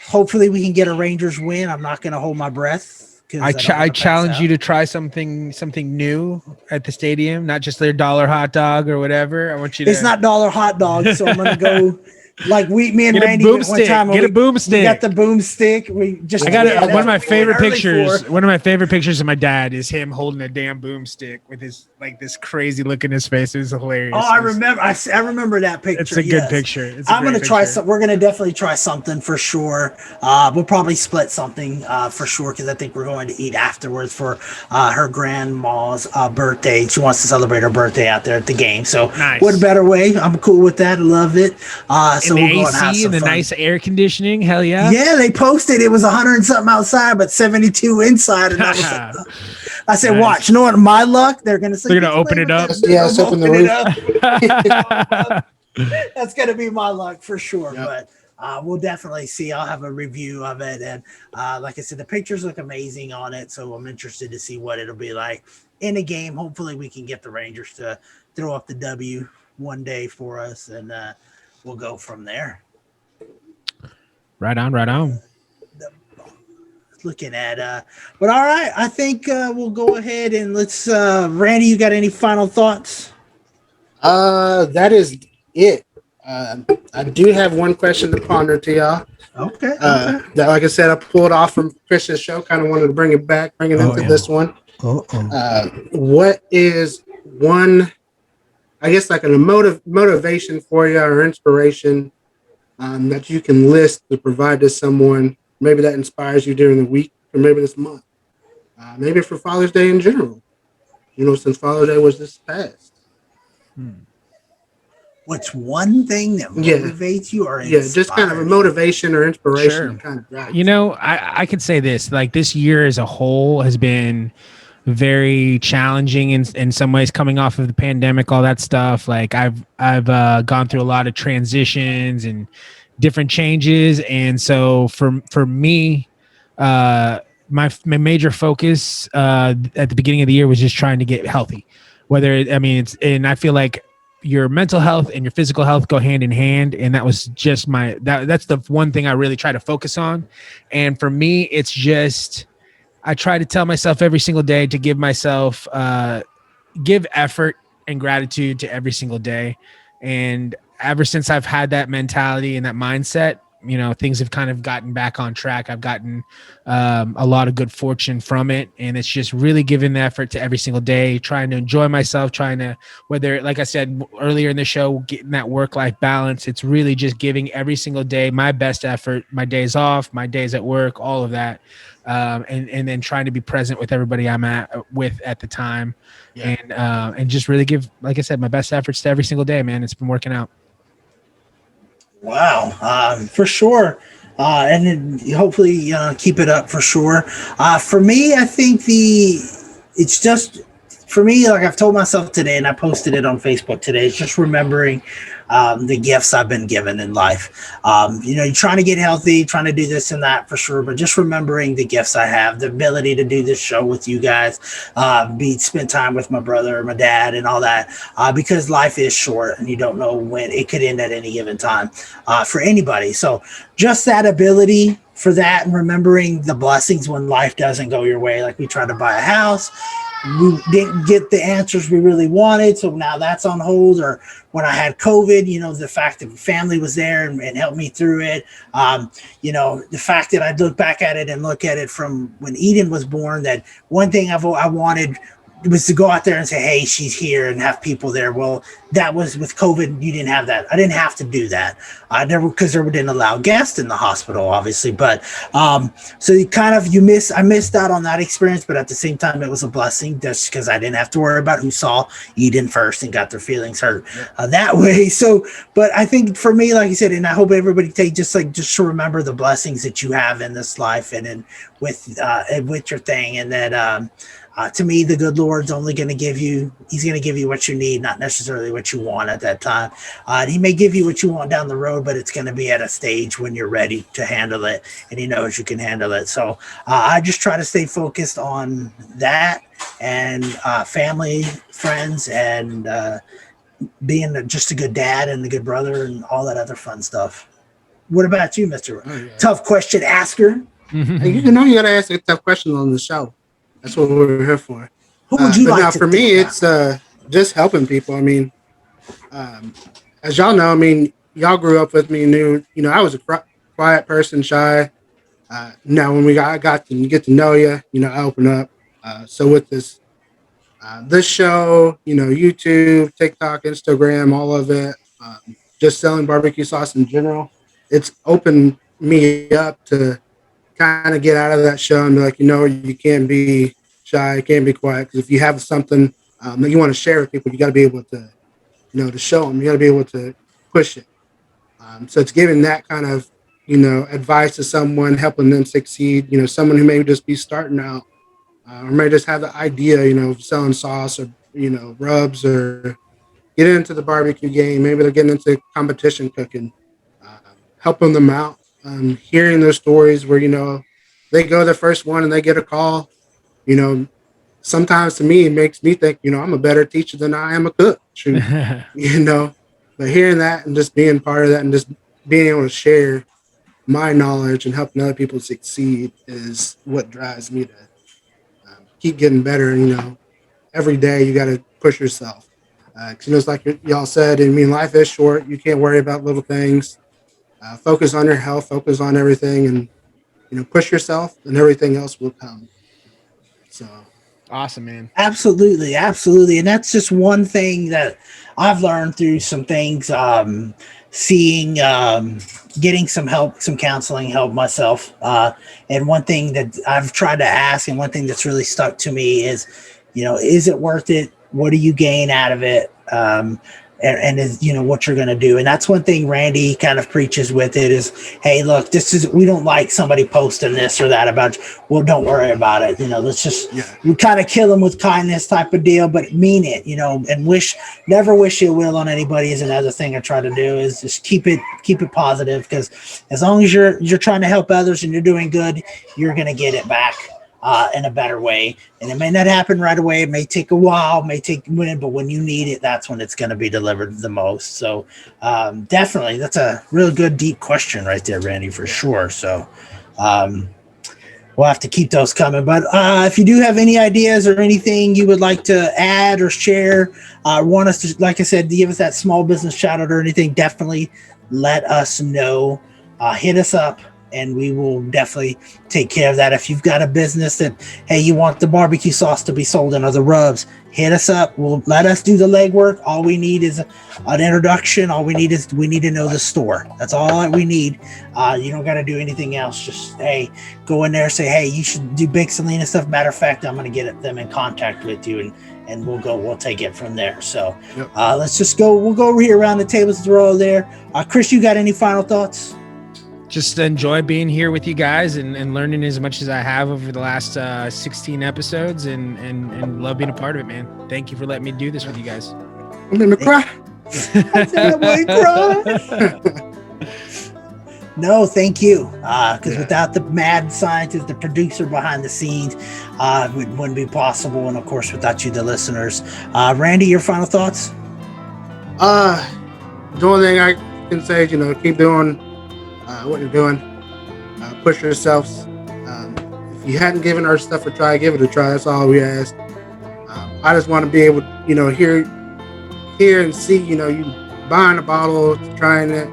Hopefully we can get a Rangers win. I'm not going to hold my breath. I challenge you to try something new at the stadium, not just their $1 hot dog or whatever. I want you to. It's not dollar hot dog, so I'm going to go. Like me and Get a Randy went one boomstick. time. Get a boomstick. We got the boomstick. We just. I got one of my that's what we favorite went early pictures. for. One of my favorite pictures of my dad is him holding a damn boomstick with his this crazy look in his face. It was hilarious. Oh, I remember. I remember that picture. It's a good picture. It's I'm going to try some. We're gonna definitely try something for sure. We'll probably split something for sure because I think we're going to eat afterwards for her grandma's birthday. She wants to celebrate her birthday out there at the game. So Nice. What a better way? I'm cool with that. I love it. So the we'll go and have AC some and the fun. nice air conditioning. Hell yeah. Yeah, they posted it was 100 and something outside, but 72 inside. And I said, Nice. watch. You know what? My luck, they're gonna say They're gonna open it up. Yeah, it's open the roof. That's gonna be my luck for sure. Yep. But we'll definitely see. I'll have a review of it, and like I said, the pictures look amazing on it. So I'm interested to see what it'll be like in a game. Hopefully, we can get the Rangers to throw up the W one day for us, and we'll go from there. Right on. Looking at but all right, I think we'll go ahead and let's Randy, you got any final thoughts? That is it. I do have one question to ponder to y'all. Okay. That, like I said, I pulled off from Chris's show. Kind of wanted to bring it back, bring it into this one. What is one, I guess, like a motivation for you or inspiration that you can list to provide to someone, maybe that inspires you during the week or maybe this month, maybe for Father's Day in general, since Father's Day was this past. What's one thing that motivates you or inspires just kind of a motivation or inspiration? Sure. To kind of drive I could say this, like this year as a whole has been very challenging in some ways, coming off of the pandemic, all that stuff. Like I've gone through a lot of transitions and different changes. And so for me, my major focus at the beginning of the year was just trying to get healthy. And I feel like your mental health and your physical health go hand in hand. And that was just that's the one thing I really try to focus on. And for me, it's just, I try to tell myself every single day to give myself, give effort and gratitude to every single day. And ever since I've had that mentality and that mindset, things have kind of gotten back on track. I've gotten a lot of good fortune from it. And it's just really giving the effort to every single day, trying to enjoy myself, trying to, whether, like I said earlier in the show, getting that work-life balance. It's really just giving every single day my best effort, my days off, my days at work, all of that. And then trying to be present with everybody I'm with at the time. Yeah. And just really give, like I said, my best efforts to every single day, man. It's been working out. Wow, for sure. And then hopefully keep it up for sure. For me, I think it's just, for me, like I've told myself today, and I posted it on Facebook today, it's just remembering the gifts I've been given in life. You're trying to get healthy, trying to do this and that for sure, but just remembering the gifts I have, the ability to do this show with you guys, spend time with my brother, my dad, and all that, because life is short and you don't know when it could end at any given time for anybody. So just that ability for that, and remembering the blessings when life doesn't go your way. Like we tried to buy a house, we didn't get the answers we really wanted, so now that's on hold. Or when I had COVID, the fact that family was there and helped me through it. The fact that I look back at it and look at it from when Eden was born, that one thing I wanted was to go out there and say, hey, she's here, and have people there. Well, that was with COVID. You didn't have that. I didn't have to do that. I never, because they didn't allow guests in the hospital, obviously. But so I missed out on that experience. But at the same time, it was a blessing just because I didn't have to worry about who saw Eden first and got their feelings hurt that way. So, but I think for me, like you said, and I hope everybody just to remember the blessings that you have in this life and with your thing, and that. To me, the good Lord's only going to he's going to give you what you need, not necessarily what you want at that time. He may give you what you want down the road, but it's going to be at a stage when you're ready to handle it, and he knows you can handle it. So I just try to stay focused on that and family, friends, and being just a good dad and a good brother and all that other fun stuff. What about you, Mr. Tough Question Asker? Hey, you got to ask a tough question on the show. That's what we're here for. Who would you like now, to for me, it's just helping people. I mean, as y'all know, y'all grew up with me, knew, I was a quiet person, shy. Now, when I got to get to know you, I open up. So with this show, YouTube, TikTok, Instagram, all of it, just selling barbecue sauce in general, it's opened me up to kind of get out of that show and be like, you can't be shy, you can't be quiet. Because if you have something that you want to share with people, you got to be able to, to show them. You got to be able to push it. So it's giving that kind of, advice to someone, helping them succeed. Someone who may just be starting out, or may just have the idea, of selling sauce or rubs, or get into the barbecue game. Maybe they're getting into competition cooking, helping them out. Hearing those stories where, they go the first one and they get a call, sometimes to me, it makes me think, I'm a better teacher than I am a cook. But hearing that and just being part of that and just being able to share my knowledge and helping other people succeed is what drives me to keep getting better. Every day you got to push yourself. It's like y'all said, life is short. You can't worry about little things. Focus on your health, focus on everything, and push yourself, and everything else will come. So awesome, man. Absolutely, and that's just one thing that I've learned through some things. Seeing, getting some help, some counseling help myself, and one thing that I've tried to ask, and one thing that's really stuck to me is, is it worth it? What do you gain out of it? And is, what you're going to do. And that's one thing Randy kind of preaches with it is, hey, look, we don't like somebody posting this or that about you. Well, don't worry about it. Let's just, we kind of kill them with kindness type of deal, but mean it, and never wish ill will on anybody is another thing I try to do is just keep it positive. Because as long as you're trying to help others and you're doing good, you're going to get it back. In a better way, and it may not happen right away. It may take a while, but when you need it, that's when it's going to be delivered the most. So, definitely, that's a real good, deep question right there, Randy, for sure. So, we'll have to keep those coming. But if you do have any ideas or anything you would like to add or share, want us to, like I said, give us that small business shout out or anything, definitely let us know. Hit us up. And we will definitely take care of that. If you've got a business that, hey, you want the barbecue sauce to be sold in or the rubs, hit us up. Let us do the legwork. All we need is an introduction. All we need to know the store. That's all that we need. You don't got to do anything else. Just, hey, go in there, say, hey, you should do Big Salinas stuff. Matter of fact, I'm going to get them in contact with you, and we'll take it from there. So let's just go. We'll go over here around the tables. They're all there. Chris, you got any final thoughts? Just enjoy being here with you guys and learning as much as I have over the last 16 episodes and love being a part of it, man. Thank you for letting me do this with you guys. I'm gonna cry. No, thank you. Because without the mad scientist, the producer behind the scenes, it wouldn't be possible. And of course, without you, the listeners. Randy, your final thoughts? The only thing I can say is, keep doing what you're doing. Push yourselves. If you hadn't given our stuff a try, give it a try. That's all we ask. I just want to be able to, hear and see, you buying a bottle, trying it.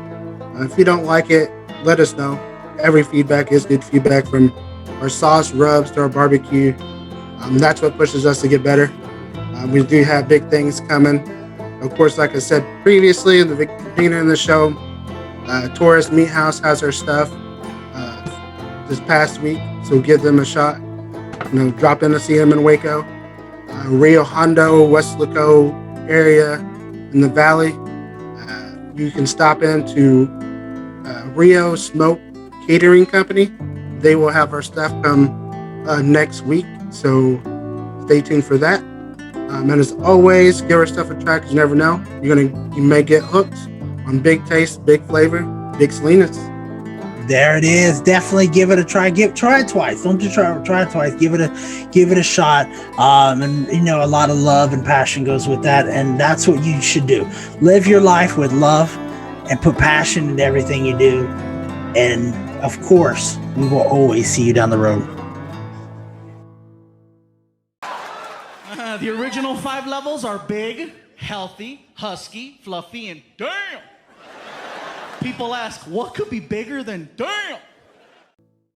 If you don't like it, let us know. Every feedback is good feedback, from our sauce rubs to our barbecue. That's what pushes us to get better. We do have big things coming. Of course, like I said previously in the beginning of the show, Taurus Meat House has our stuff this past week, so give them a shot. Drop in to see them in Waco, Rio Hondo, Westlaco area in the valley. You can stop into Rio Smoke Catering Company. They will have our stuff come next week, so stay tuned for that. And as always, give our stuff a try, because you never know. You may get hooked on big taste, big flavor, big Salinas. There it is. Definitely give it a try. Try it twice. Don't just try it twice. Give it a shot. And a lot of love and passion goes with that, and that's what you should do. Live your life with love and put passion in everything you do. And of course, we will always see you down the road. The original 5 levels are big, healthy, husky, fluffy, and damn. People ask, what could be bigger than damn?